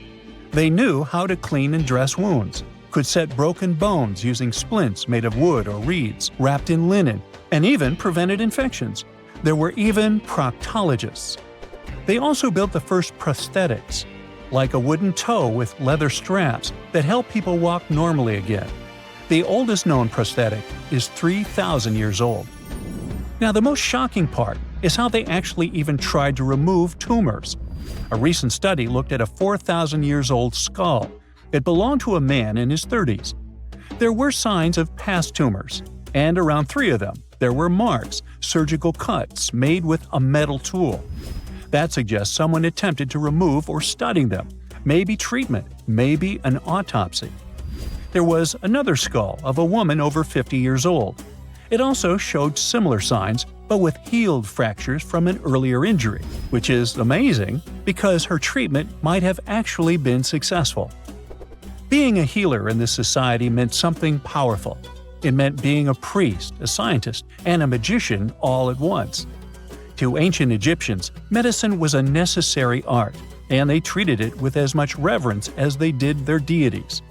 They knew how to clean and dress wounds, could set broken bones using splints made of wood or reeds wrapped in linen, and even prevented infections. There were even proctologists. They also built the first prosthetics, like a wooden toe with leather straps that help people walk normally again. The oldest known prosthetic is 3,000 years old. Now, the most shocking part is how they actually even tried to remove tumors. A recent study looked at a 4,000 years old skull. It belonged to a man in his 30s. There were signs of past tumors, and around 3 of them, there were marks, surgical cuts made with a metal tool. That suggests someone attempted to remove or study them, maybe treatment, maybe an autopsy. There was another skull of a woman over 50 years old. It also showed similar signs, but with healed fractures from an earlier injury, which is amazing because her treatment might have actually been successful. Being a healer in this society meant something powerful. It meant being a priest, a scientist, and a magician all at once. To ancient Egyptians, medicine was a necessary art, and they treated it with as much reverence as they did their deities.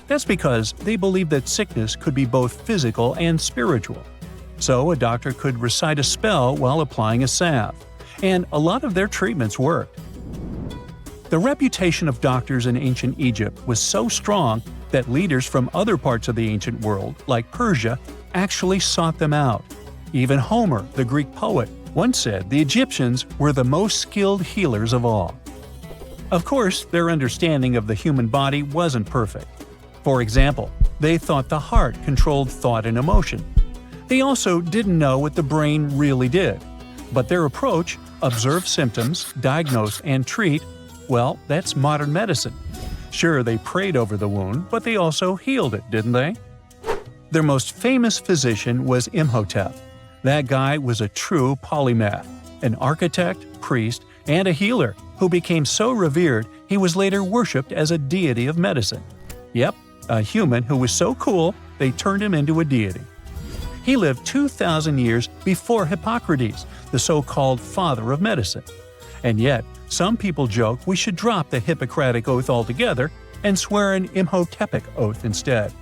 That's because they believed that sickness could be both physical and spiritual. So a doctor could recite a spell while applying a salve, and a lot of their treatments worked. The reputation of doctors in ancient Egypt was so strong that leaders from other parts of the ancient world, like Persia, actually sought them out. Even Homer, the Greek poet, once said the Egyptians were the most skilled healers of all. Of course, their understanding of the human body wasn't perfect. For example, they thought the heart controlled thought and emotion. They also didn't know what the brain really did. But their approach, observe symptoms, diagnose, and treat, well, that's modern medicine. Sure, they prayed over the wound, but they also healed it, didn't they? Their most famous physician was Imhotep. That guy was a true polymath, an architect, priest, and a healer who became so revered he was later worshipped as a deity of medicine. Yep, a human who was so cool they turned him into a deity. He lived 2,000 years before Hippocrates, the so-called father of medicine. And yet, some people joke we should drop the Hippocratic Oath altogether and swear an Imhotepic oath instead.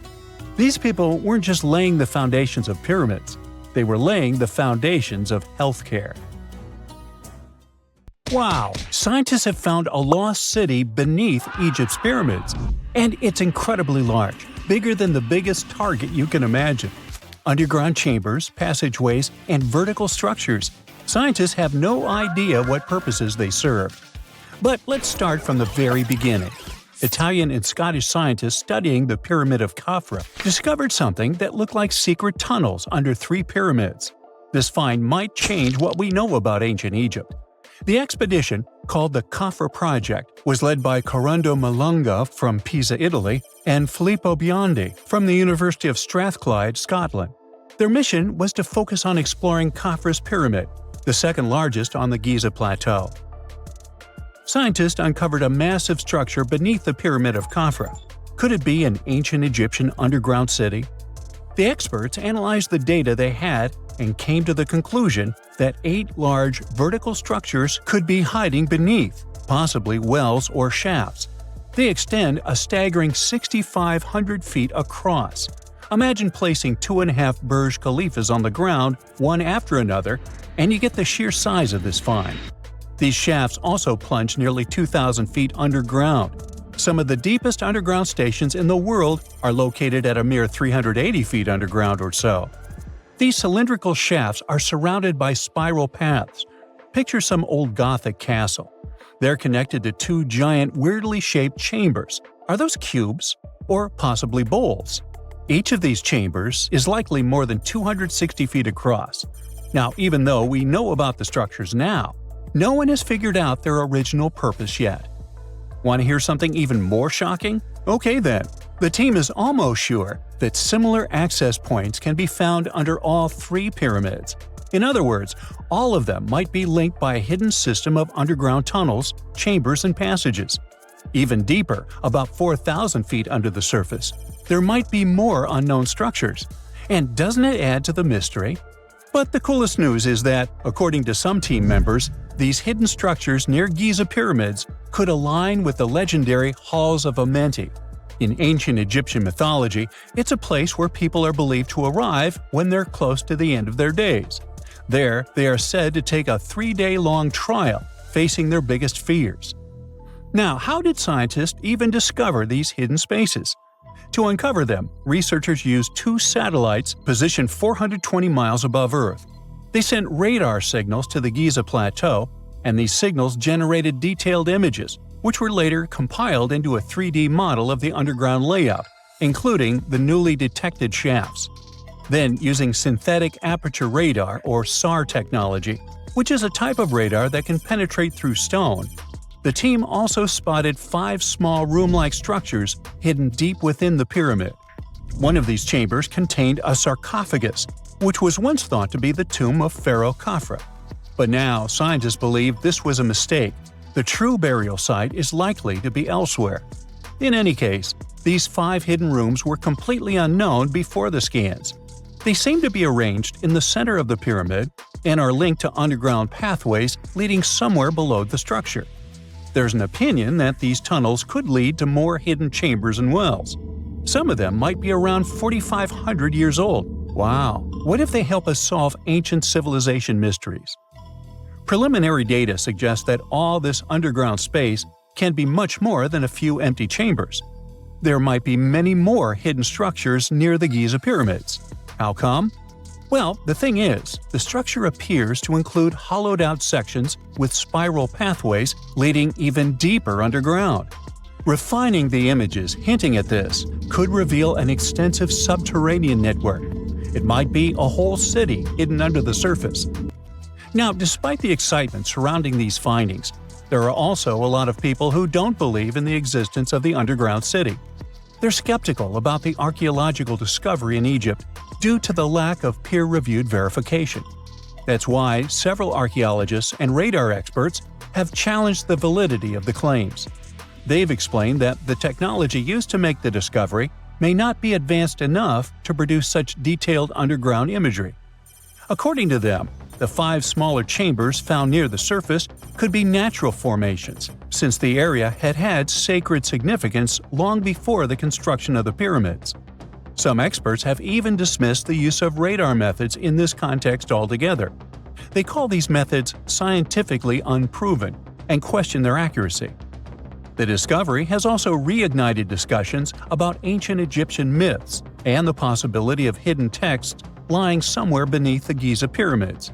These people weren't just laying the foundations of pyramids, they were laying the foundations of healthcare. Wow! Scientists have found a lost city beneath Egypt's pyramids. And it's incredibly large, bigger than the biggest target you can imagine. Underground chambers, passageways, and vertical structures. Scientists have no idea what purposes they serve. But let's start from the very beginning. Italian and Scottish scientists studying the Pyramid of Khafra discovered something that looked like secret tunnels under 3 pyramids. This find might change what we know about ancient Egypt. The expedition, called the Khafra Project, was led by Corrado Malunga from Pisa, Italy, and Filippo Biondi from the University of Strathclyde, Scotland. Their mission was to focus on exploring Khafra's pyramid, the second largest on the Giza Plateau. Scientists uncovered a massive structure beneath the Pyramid of Khafra. Could it be an ancient Egyptian underground city? The experts analyzed the data they had and came to the conclusion that 8 large vertical structures could be hiding beneath, possibly wells or shafts. They extend a staggering 6,500 feet across. Imagine placing 2.5 Burj Khalifas on the ground, one after another, and you get the sheer size of this find. These shafts also plunge nearly 2,000 feet underground. Some of the deepest underground stations in the world are located at a mere 380 feet underground or so. These cylindrical shafts are surrounded by spiral paths. Picture some old Gothic castle. They're connected to two giant, weirdly shaped chambers. Are those cubes? Or possibly bowls? Each of these chambers is likely more than 260 feet across. Now, even though we know about the structures now, no one has figured out their original purpose yet. Want to hear something even more shocking? Okay then, the team is almost sure that similar access points can be found under all three pyramids. In other words, all of them might be linked by a hidden system of underground tunnels, chambers, and passages. Even deeper, about 4,000 feet under the surface, there might be more unknown structures. And doesn't it add to the mystery? But the coolest news is that, according to some team members, these hidden structures near Giza pyramids could align with the legendary Halls of Amenti. In ancient Egyptian mythology, it's a place where people are believed to arrive when they're close to the end of their days. There, they are said to take a 3-day-long trial, facing their biggest fears. Now, how did scientists even discover these hidden spaces? To uncover them, researchers used 2 satellites positioned 420 miles above Earth. They sent radar signals to the Giza Plateau, and these signals generated detailed images, which were later compiled into a 3D model of the underground layout, including the newly detected shafts. Then, using synthetic aperture radar or SAR technology, which is a type of radar that can penetrate through stone, the team also spotted 5 small room-like structures hidden deep within the pyramid. One of these chambers contained a sarcophagus, which was once thought to be the tomb of Pharaoh Khafre. But now, scientists believe this was a mistake. The true burial site is likely to be elsewhere. In any case, these 5 hidden rooms were completely unknown before the scans. They seem to be arranged in the center of the pyramid and are linked to underground pathways leading somewhere below the structure. There's an opinion that these tunnels could lead to more hidden chambers and wells. Some of them might be around 4,500 years old. Wow! What if they help us solve ancient civilization mysteries? Preliminary data suggests that all this underground space can be much more than a few empty chambers. There might be many more hidden structures near the Giza pyramids. How come? Well, the thing is, the structure appears to include hollowed-out sections with spiral pathways leading even deeper underground. Refining the images hinting at this could reveal an extensive subterranean network. It might be a whole city hidden under the surface. Now, despite the excitement surrounding these findings, there are also a lot of people who don't believe in the existence of the underground city. They're skeptical about the archaeological discovery in Egypt due to the lack of peer-reviewed verification. That's why several archaeologists and radar experts have challenged the validity of the claims. They've explained that the technology used to make the discovery may not be advanced enough to produce such detailed underground imagery. According to them, the 5 smaller chambers found near the surface could be natural formations, since the area had had sacred significance long before the construction of the pyramids. Some experts have even dismissed the use of radar methods in this context altogether. They call these methods scientifically unproven and question their accuracy. The discovery has also reignited discussions about ancient Egyptian myths and the possibility of hidden texts lying somewhere beneath the Giza pyramids.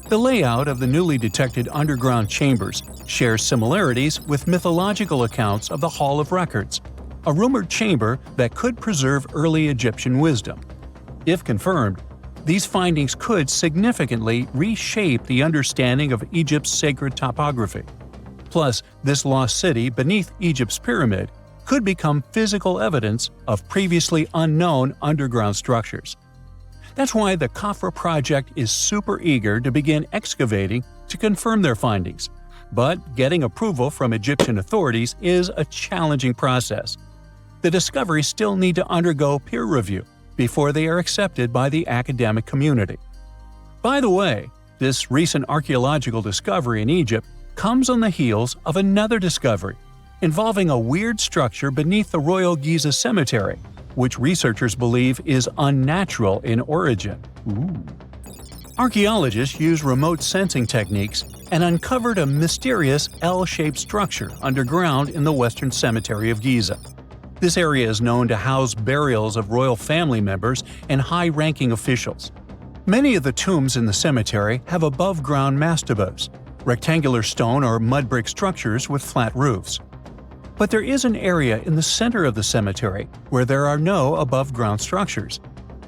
The layout of the newly detected underground chambers shares similarities with mythological accounts of the Hall of Records, a rumored chamber that could preserve early Egyptian wisdom. If confirmed, these findings could significantly reshape the understanding of Egypt's sacred topography. Plus, this lost city beneath Egypt's pyramid could become physical evidence of previously unknown underground structures. That's why the Khafre project is super eager to begin excavating to confirm their findings. But getting approval from Egyptian authorities is a challenging process. The discoveries still need to undergo peer review before they are accepted by the academic community. By the way, this recent archaeological discovery in Egypt comes on the heels of another discovery involving a weird structure beneath the Royal Giza Cemetery, which researchers believe is unnatural in origin. Archaeologists use remote sensing techniques and uncovered a mysterious L-shaped structure underground in the Western Cemetery of Giza. This area is known to house burials of royal family members and high-ranking officials. Many of the tombs in the cemetery have above-ground mastabas, rectangular stone or mud brick structures with flat roofs. But there is an area in the center of the cemetery where there are no above-ground structures.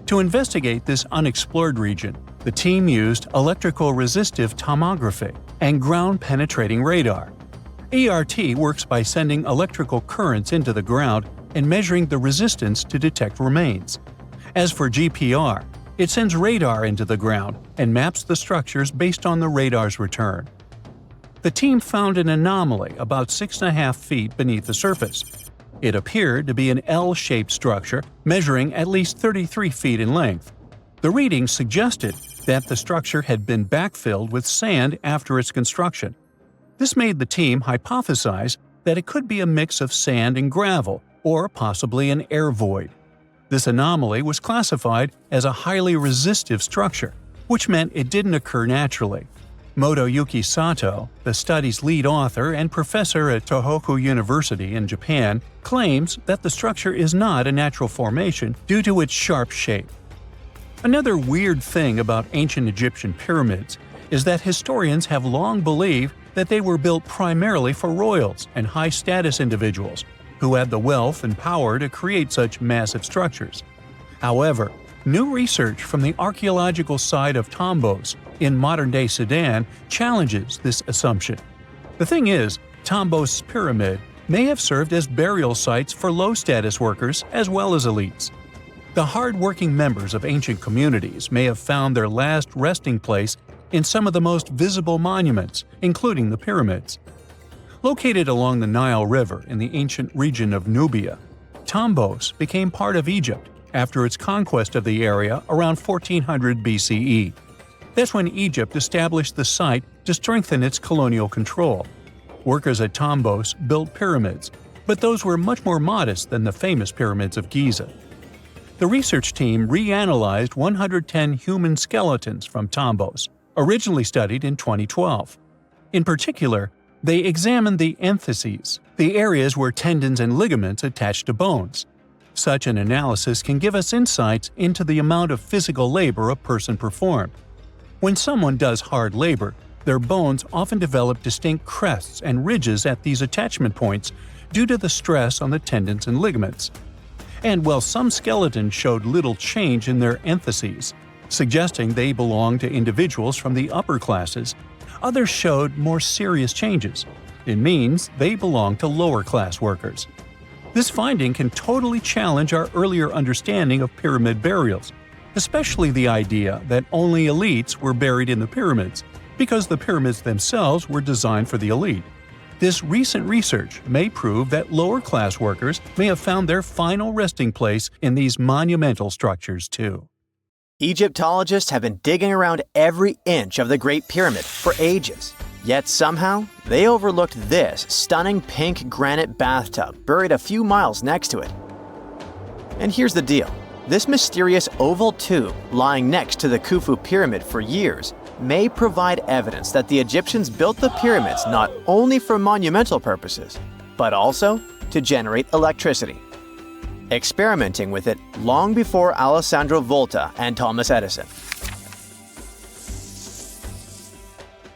To investigate this unexplored region, the team used electrical resistive tomography and ground-penetrating radar. ERT works by sending electrical currents into the ground and measuring the resistance to detect remains. As for GPR, it sends radar into the ground and maps the structures based on the radar's return. The team found an anomaly about 6.5 feet beneath the surface. It appeared to be an L-shaped structure measuring at least 33 feet in length. The readings suggested that the structure had been backfilled with sand after its construction. This made the team hypothesize that it could be a mix of sand and gravel, or possibly an air void. This anomaly was classified as a highly resistive structure, which meant it didn't occur naturally. Motoyuki Sato, the study's lead author and professor at Tohoku University in Japan, claims that the structure is not a natural formation due to its sharp shape. Another weird thing about ancient Egyptian pyramids is that historians have long believed that they were built primarily for royals and high-status individuals who had the wealth and power to create such massive structures. However, new research from the archaeological site of Thutmose in modern-day Sudan challenges this assumption. The thing is, Thutmose's pyramid may have served as burial sites for low-status workers as well as elites. The hard-working members of ancient communities may have found their last resting place in some of the most visible monuments, including the pyramids. Located along the Nile River in the ancient region of Nubia, Thutmose became part of Egypt after its conquest of the area around 1400 BCE. That's when Egypt established the site to strengthen its colonial control. Workers at Thutmose built pyramids, but those were much more modest than the famous pyramids of Giza. The research team reanalyzed 110 human skeletons from Thutmose, originally studied in 2012. In particular, they examined the entheses, the areas where tendons and ligaments attach to bones. Such an analysis can give us insights into the amount of physical labor a person performed. When someone does hard labor, their bones often develop distinct crests and ridges at these attachment points due to the stress on the tendons and ligaments. And while some skeletons showed little change in their entheses, suggesting they belonged to individuals from the upper classes, others showed more serious changes. It means they belong to lower-class workers. This finding can totally challenge our earlier understanding of pyramid burials, especially the idea that only elites were buried in the pyramids, because the pyramids themselves were designed for the elite. This recent research may prove that lower-class workers may have found their final resting place in these monumental structures too. Egyptologists have been digging around every inch of the Great Pyramid for ages. Yet somehow, they overlooked this stunning pink granite bathtub buried a few miles next to it. And here's the deal. This mysterious oval tube lying next to the Khufu pyramid for years may provide evidence that the Egyptians built the pyramids not only for monumental purposes, but also to generate electricity, experimenting with it long before Alessandro Volta and Thomas Edison.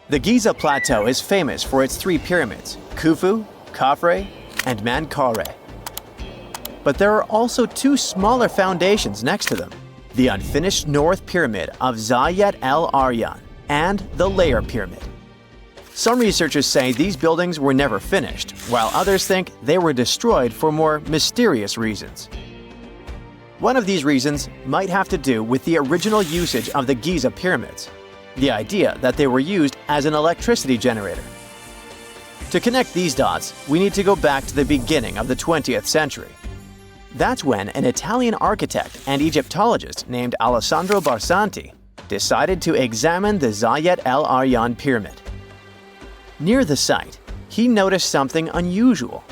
The Giza Plateau is famous for its three pyramids, Khufu, Khafre, and Menkaure. But there are also two smaller foundations next to them, the unfinished North Pyramid of Zayat el-Aryan and the Layer Pyramid. Some researchers say these buildings were never finished, while others think they were destroyed for more mysterious reasons. One of these reasons might have to do with the original usage of the Giza pyramids, the idea that they were used as an electricity generator. To connect these dots, we need to go back to the beginning of the 20th century. That's when an Italian architect and Egyptologist named Alessandro Barsanti decided to examine the Zayat el-Aryan pyramid. Near the site, he noticed something unusual: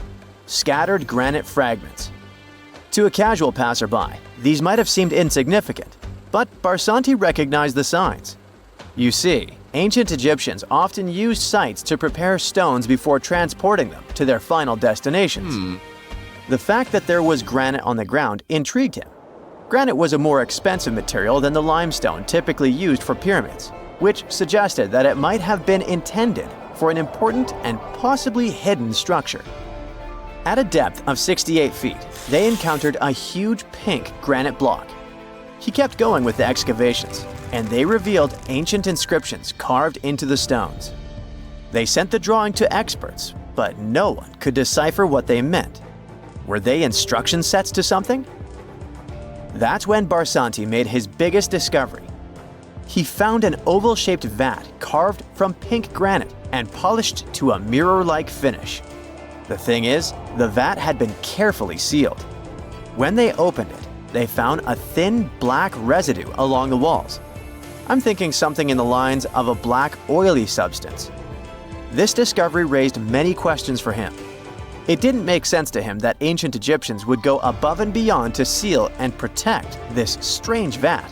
scattered granite fragments. To a casual passerby, these might have seemed insignificant, but Barsanti recognized the signs. You see, Ancient Egyptians often used sites to prepare stones before transporting them to their final destinations. The fact that there was granite on the ground intrigued him. Granite was a more expensive material than the limestone typically used for pyramids, which suggested that it might have been intended for an important and possibly hidden structure. At a depth of 68 feet, they encountered a huge pink granite block. He kept going with the excavations, and they revealed ancient inscriptions carved into the stones. They sent the drawing to experts, but no one could decipher what they meant. Were they instruction sets to something? That's when Barsanti made his biggest discovery. He found an oval-shaped vat carved from pink granite and polished to a mirror-like finish. The thing is, the vat had been carefully sealed. When they opened it, they found a thin black residue along the walls. I'm thinking something in the lines of a black oily substance. This discovery raised many questions for him. It didn't make sense to him that ancient Egyptians would go above and beyond to seal and protect this strange vat.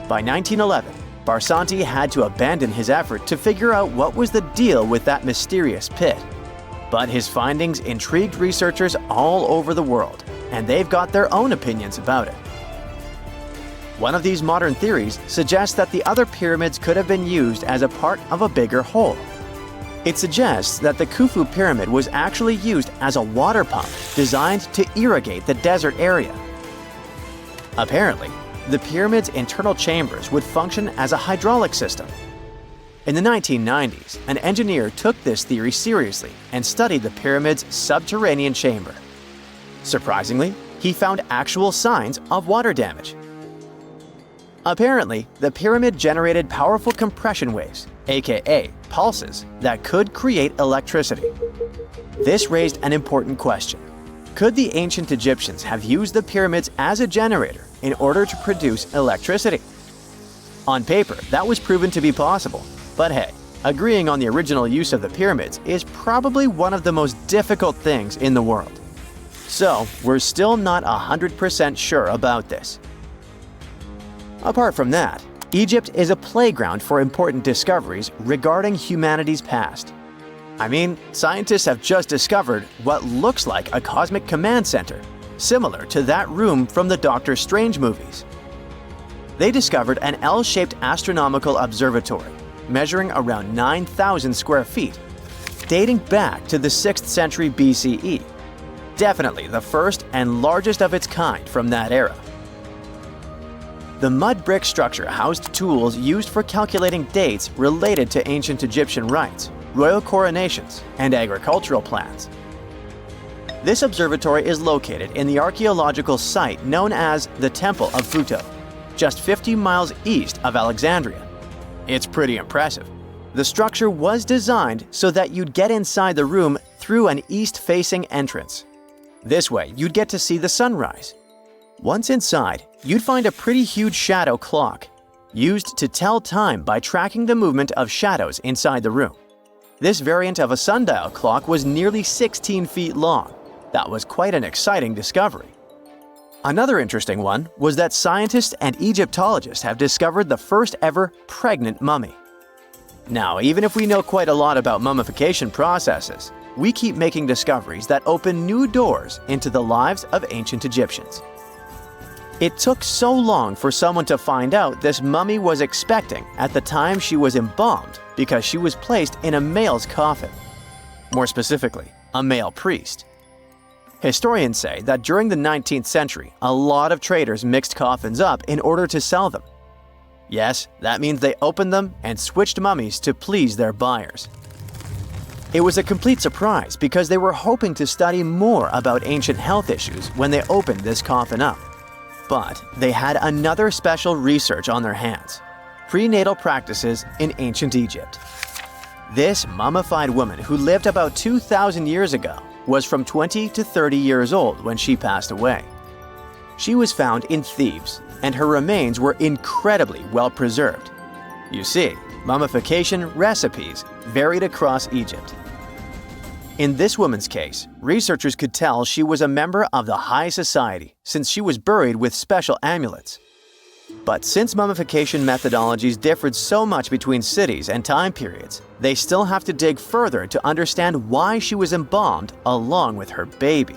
By 1911, Barsanti had to abandon his effort to figure out what was the deal with that mysterious pit. But his findings intrigued researchers all over the world, and they've got their own opinions about it. One of these modern theories suggests that the other pyramids could have been used as a part of a bigger whole. It suggests that the Khufu pyramid was actually used as a water pump designed to irrigate the desert area. Apparently, the pyramid's internal chambers would function as a hydraulic system. In the 1990s, an engineer took this theory seriously and studied the pyramid's subterranean chamber. Surprisingly, he found actual signs of water damage. Apparently, the pyramid generated powerful compression waves, aka pulses, that could create electricity. This raised an important question. Could the ancient Egyptians have used the pyramids as a generator in order to produce electricity? On paper, that was proven to be possible, but hey, agreeing on the original use of the pyramids is probably one of the most difficult things in the world. So, we're still not 100% sure about this. Apart from that, Egypt is a playground for important discoveries regarding humanity's past. I mean, scientists have just discovered what looks like a cosmic command center, similar to that room from the Doctor Strange movies. They discovered an L-shaped astronomical observatory, measuring around 9,000 square feet, dating back to the 6th century BCE. Definitely the first and largest of its kind from that era. The mud brick structure housed tools used for calculating dates related to ancient Egyptian rites, royal coronations, and agricultural plans. This observatory is located in the archaeological site known as the Temple of Phuto, just 50 miles east of Alexandria. It's pretty impressive. The structure was designed so that you'd get inside the room through an east-facing entrance. This way, you'd get to see the sunrise. Once inside, you'd find a pretty huge shadow clock, used to tell time by tracking the movement of shadows inside the room. This variant of a sundial clock was nearly 16 feet long. That was quite an exciting discovery. Another interesting one was that scientists and Egyptologists have discovered the first ever pregnant mummy. Now, even if we know quite a lot about mummification processes, we keep making discoveries that open new doors into the lives of ancient Egyptians. It took so long for someone to find out this mummy was expecting at the time she was embalmed because she was placed in a male's coffin. More specifically, a male priest. Historians say that during the 19th century, a lot of traders mixed coffins up in order to sell them. Yes, that means they opened them and switched mummies to please their buyers. It was a complete surprise because they were hoping to study more about ancient health issues when they opened this coffin up. But they had another special research on their hands: prenatal practices in ancient Egypt. This mummified woman who lived about 2,000 years ago was from 20 to 30 years old when she passed away. She was found in Thebes, and her remains were incredibly well preserved. You see, mummification recipes varied across Egypt. In this woman's case, researchers could tell she was a member of the high society since she was buried with special amulets. But since mummification methodologies differed so much between cities and time periods, they still have to dig further to understand why she was embalmed along with her baby.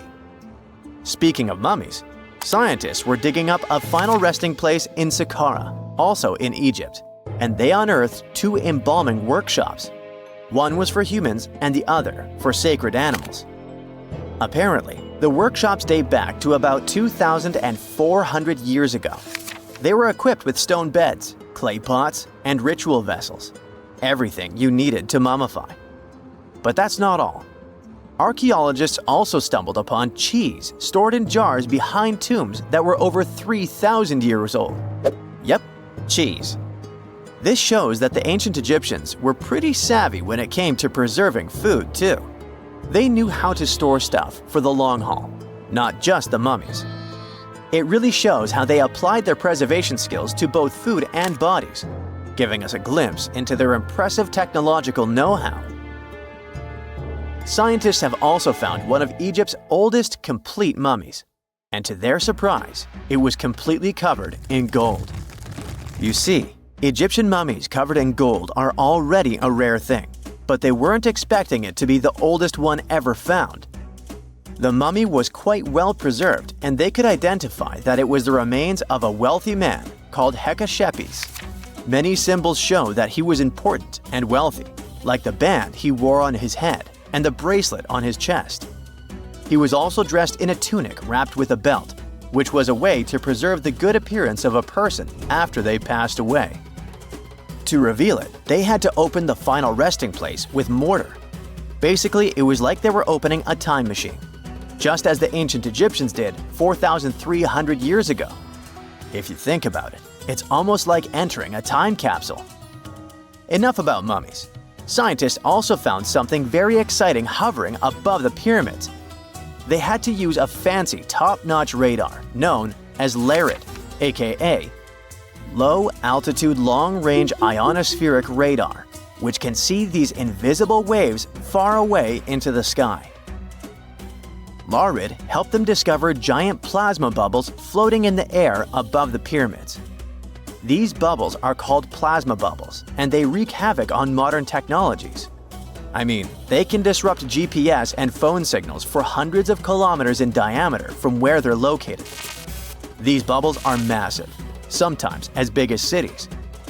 Speaking of mummies, scientists were digging up a final resting place in Saqqara, also in Egypt, and they unearthed two embalming workshops. One was for humans and the other for sacred animals. Apparently, the workshops date back to about 2,400 years ago. They were equipped with stone beds, clay pots, and ritual vessels. Everything you needed to mummify. But that's not all. Archaeologists also stumbled upon cheese stored in jars behind tombs that were over 3,000 years old. Yep, cheese. This shows that the ancient Egyptians were pretty savvy when it came to preserving food, too. They knew how to store stuff for the long haul, not just the mummies. It really shows how they applied their preservation skills to both food and bodies, giving us a glimpse into their impressive technological know-how. Scientists have also found one of Egypt's oldest complete mummies, and to their surprise, it was completely covered in gold. You see, Egyptian mummies covered in gold are already a rare thing, but they weren't expecting it to be the oldest one ever found. The mummy was quite well preserved, and they could identify that it was the remains of a wealthy man called Hatshepsut. Many symbols show that he was important and wealthy, like the band he wore on his head and the bracelet on his chest. He was also dressed in a tunic wrapped with a belt, which was a way to preserve the good appearance of a person after they passed away. To reveal it, they had to open the final resting place with mortar. Basically, it was like they were opening a time machine, just as the ancient Egyptians did 4,300 years ago. If you think about it, it's almost like entering a time capsule. Enough about mummies. Scientists also found something very exciting hovering above the pyramids. They had to use a fancy top-notch radar known as LARID, aka Low Altitude Long Range Ionospheric Radar, which can see these invisible waves far away into the sky. LARID helped them discover giant plasma bubbles floating in the air above the pyramids. These bubbles are called plasma bubbles, and they wreak havoc on modern technologies. I mean, they can disrupt GPS and phone signals for hundreds of kilometers in diameter from where they're located. These bubbles are massive, sometimes as big as cities,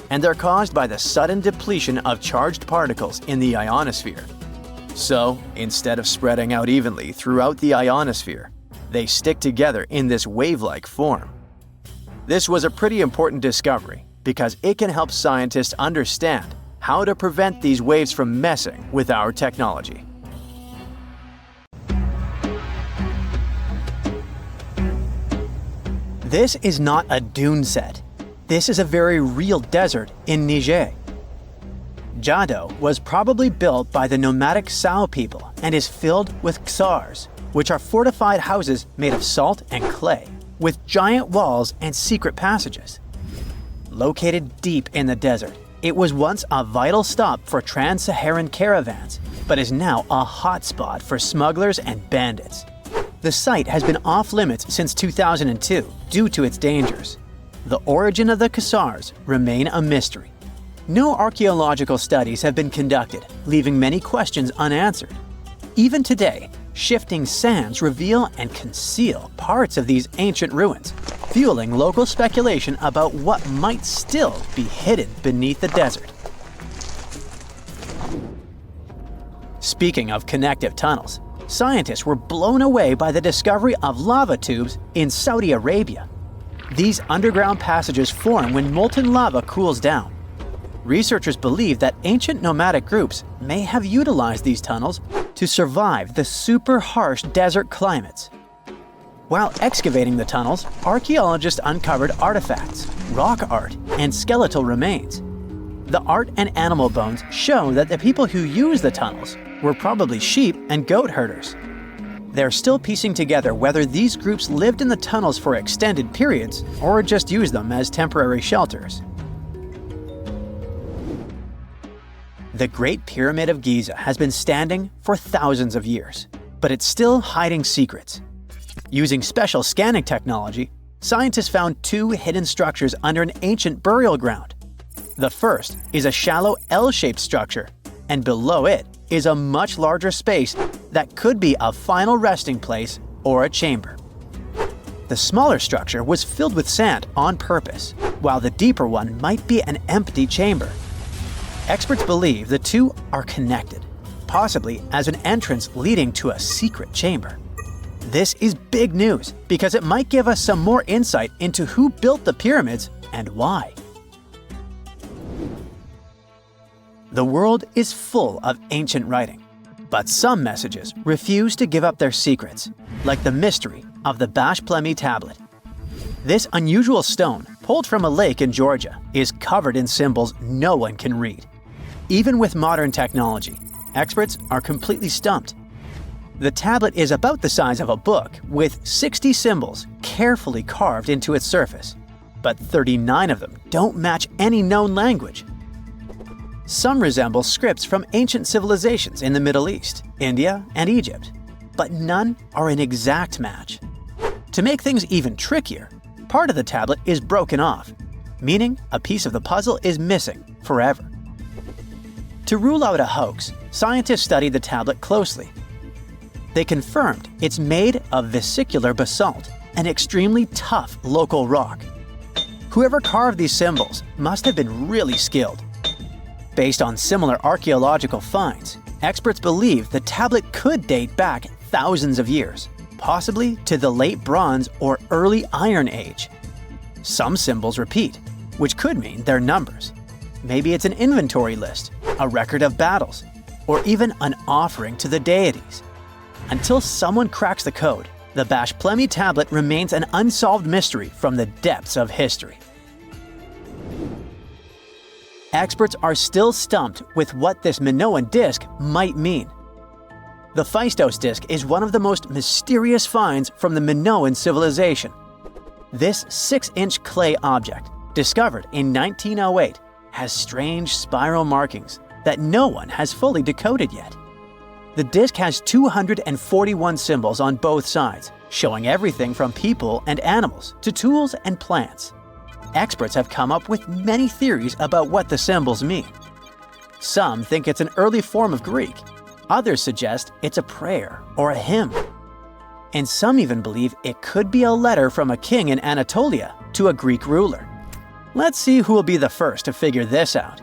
and they're caused by the sudden depletion of charged particles in the ionosphere. So, instead of spreading out evenly throughout the ionosphere, they stick together in this wave-like form. This was a pretty important discovery because it can help scientists understand how to prevent these waves from messing with our technology. This is not a dune set. This is a very real desert in Niger. Jado was probably built by the nomadic Sao people and is filled with ksars, which are fortified houses made of salt and clay, with giant walls and secret passages. Located deep in the desert, it was once a vital stop for trans-Saharan caravans, but is now a hotspot for smugglers and bandits. The site has been off-limits since 2002 due to its dangers. The origin of the ksars remain a mystery. No archaeological studies have been conducted, leaving many questions unanswered. Even today, shifting sands reveal and conceal parts of these ancient ruins, fueling local speculation about what might still be hidden beneath the desert. Speaking of connective tunnels, scientists were blown away by the discovery of lava tubes in Saudi Arabia. These underground passages form when molten lava cools down. Researchers believe that ancient nomadic groups may have utilized these tunnels to survive the super harsh desert climates. While excavating the tunnels, archaeologists uncovered artifacts, rock art, and skeletal remains. The art and animal bones show that the people who used the tunnels were probably sheep and goat herders. They're still piecing together whether these groups lived in the tunnels for extended periods or just used them as temporary shelters. The Great Pyramid of Giza has been standing for thousands of years, but it's still hiding secrets. Using special scanning technology, scientists found two hidden structures under an ancient burial ground. The first is a shallow L-shaped structure, and below it is a much larger space that could be a final resting place or a chamber. The smaller structure was filled with sand on purpose, while the deeper one might be an empty chamber. Experts believe the two are connected, possibly as an entrance leading to a secret chamber. This is big news because it might give us some more insight into who built the pyramids and why. The world is full of ancient writing, but some messages refuse to give up their secrets, like the mystery of the Bashplemi tablet. This unusual stone, pulled from a lake in Georgia, is covered in symbols no one can read. Even with modern technology, experts are completely stumped. The tablet is about the size of a book, with 60 symbols carefully carved into its surface, but 39 of them don't match any known language. Some resemble scripts from ancient civilizations in the Middle East, India, and Egypt, but none are an exact match. To make things even trickier, part of the tablet is broken off, meaning a piece of the puzzle is missing forever. To rule out a hoax, scientists studied the tablet closely. They confirmed it's made of vesicular basalt, an extremely tough local rock. Whoever carved these symbols must have been really skilled. Based on similar archaeological finds, experts believe the tablet could date back thousands of years, possibly to the late Bronze or early Iron Age. Some symbols repeat, which could mean they're numbers. Maybe it's an inventory list, a record of battles, or even an offering to the deities. Until someone cracks the code, the Bashplemi tablet remains an unsolved mystery from the depths of history. Experts are still stumped with what this Minoan disc might mean. The Phaistos Disc is one of the most mysterious finds from the Minoan civilization. This 6-inch clay object, discovered in 1908, has strange spiral markings that no one has fully decoded yet. The disc has 241 symbols on both sides, showing everything from people and animals to tools and plants. Experts have come up with many theories about what the symbols mean. Some think it's an early form of Greek. Others suggest it's a prayer or a hymn. And some even believe it could be a letter from a king in Anatolia to a Greek ruler. Let's see who will be the first to figure this out.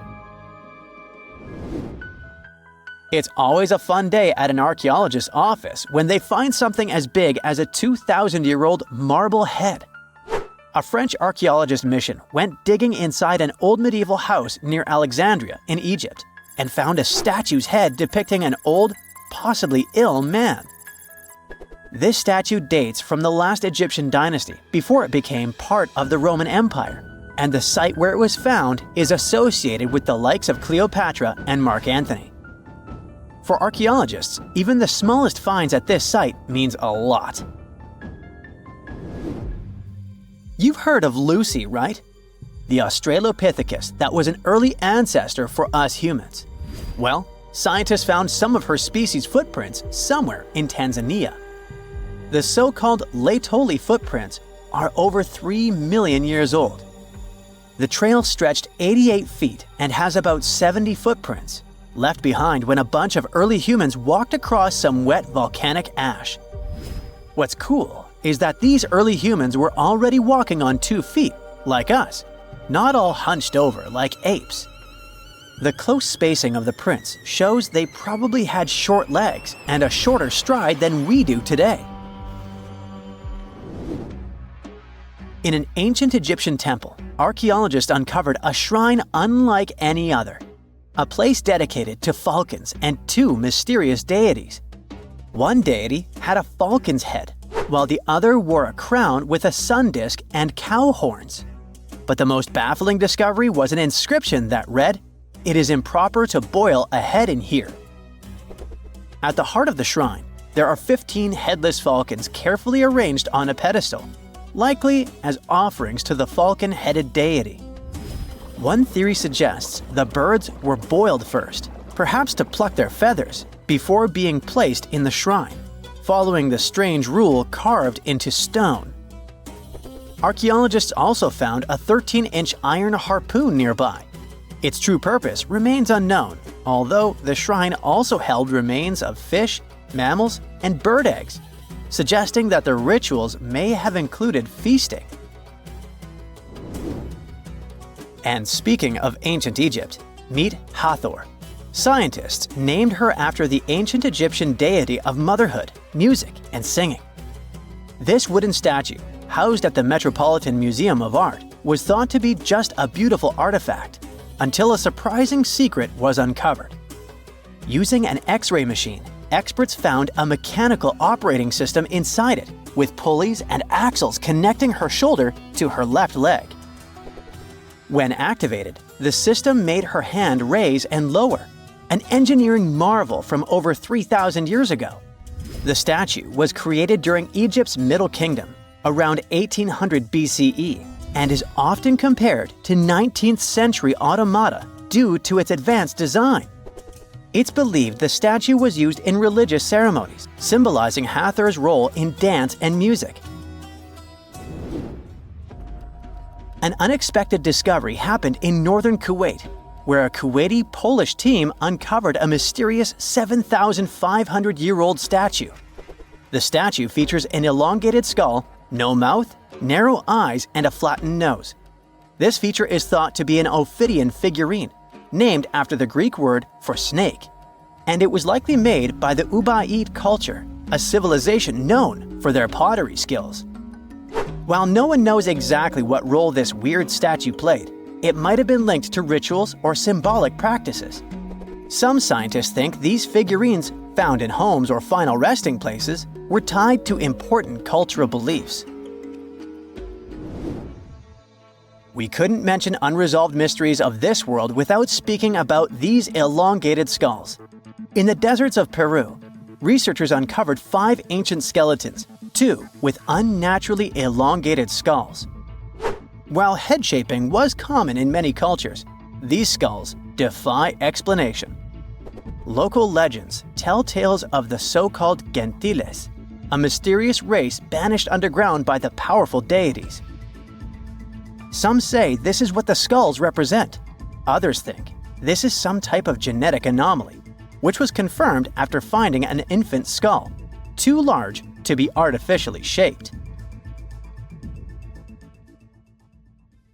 It's always a fun day at an archaeologist's office when they find something as big as a 2,000-year-old marble head. A French archaeologist mission went digging inside an old medieval house near Alexandria in Egypt and found a statue's head depicting an old, possibly ill man. This statue dates from the last Egyptian dynasty before it became part of the Roman Empire, and the site where it was found is associated with the likes of Cleopatra and Mark Antony. For archaeologists, even the smallest finds at this site means a lot. You've heard of Lucy, right? The Australopithecus that was an early ancestor for us humans. Well, scientists found some of her species' footprints somewhere in Tanzania. The so-called Laetoli footprints are over 3 million years old. The trail stretched 88 feet and has about 70 footprints, left behind when a bunch of early humans walked across some wet volcanic ash. What's cool is that these early humans were already walking on 2 feet, like us, not all hunched over like apes. The close spacing of the prints shows they probably had short legs and a shorter stride than we do today. In an ancient Egyptian temple, archaeologists uncovered a shrine unlike any other, a place dedicated to falcons and 2 mysterious deities. One deity had a falcon's head, while the other wore a crown with a sun disk and cow horns. But the most baffling discovery was an inscription that read, "It is improper to boil a head in here." At the heart of the shrine, there are 15 headless falcons carefully arranged on a pedestal, likely as offerings to the falcon-headed deity. One theory suggests the birds were boiled first, perhaps to pluck their feathers, before being placed in the shrine, following the strange rule carved into stone. Archaeologists also found a 13-inch iron harpoon nearby. Its true purpose remains unknown, although the shrine also held remains of fish, mammals, and bird eggs, suggesting that the rituals may have included feasting. And speaking of ancient Egypt, meet Hathor. Scientists named her after the ancient Egyptian deity of motherhood, music, and singing. This wooden statue, housed at the Metropolitan Museum of Art, was thought to be just a beautiful artifact, until a surprising secret was uncovered. Using an X-ray machine, experts found a mechanical operating system inside it, with pulleys and axles connecting her shoulder to her left leg. When activated, the system made her hand raise and lower, an engineering marvel from over 3,000 years ago. The statue was created during Egypt's Middle Kingdom, around 1800 BCE, and is often compared to 19th century automata due to its advanced design. It's believed the statue was used in religious ceremonies, symbolizing Hathor's role in dance and music. An unexpected discovery happened in northern Kuwait, where a Kuwaiti-Polish team uncovered a mysterious 7,500-year-old statue. The statue features an elongated skull, no mouth, narrow eyes, and a flattened nose. This feature is thought to be an Ophidian figurine, named after the Greek word for snake, and it was likely made by the Ubaid culture, a civilization known for their pottery skills. While no one knows exactly what role this weird statue played, it might have been linked to rituals or symbolic practices. Some scientists think these figurines, found in homes or final resting places, were tied to important cultural beliefs. We couldn't mention unresolved mysteries of this world without speaking about these elongated skulls. In the deserts of Peru, researchers uncovered 5 ancient skeletons, 2 with unnaturally elongated skulls. While head shaping was common in many cultures, these skulls defy explanation. Local legends tell tales of the so-called gentiles, a mysterious race banished underground by the powerful deities. Some say this is what the skulls represent. Others think this is some type of genetic anomaly, which was confirmed after finding an infant skull, too large to be artificially shaped.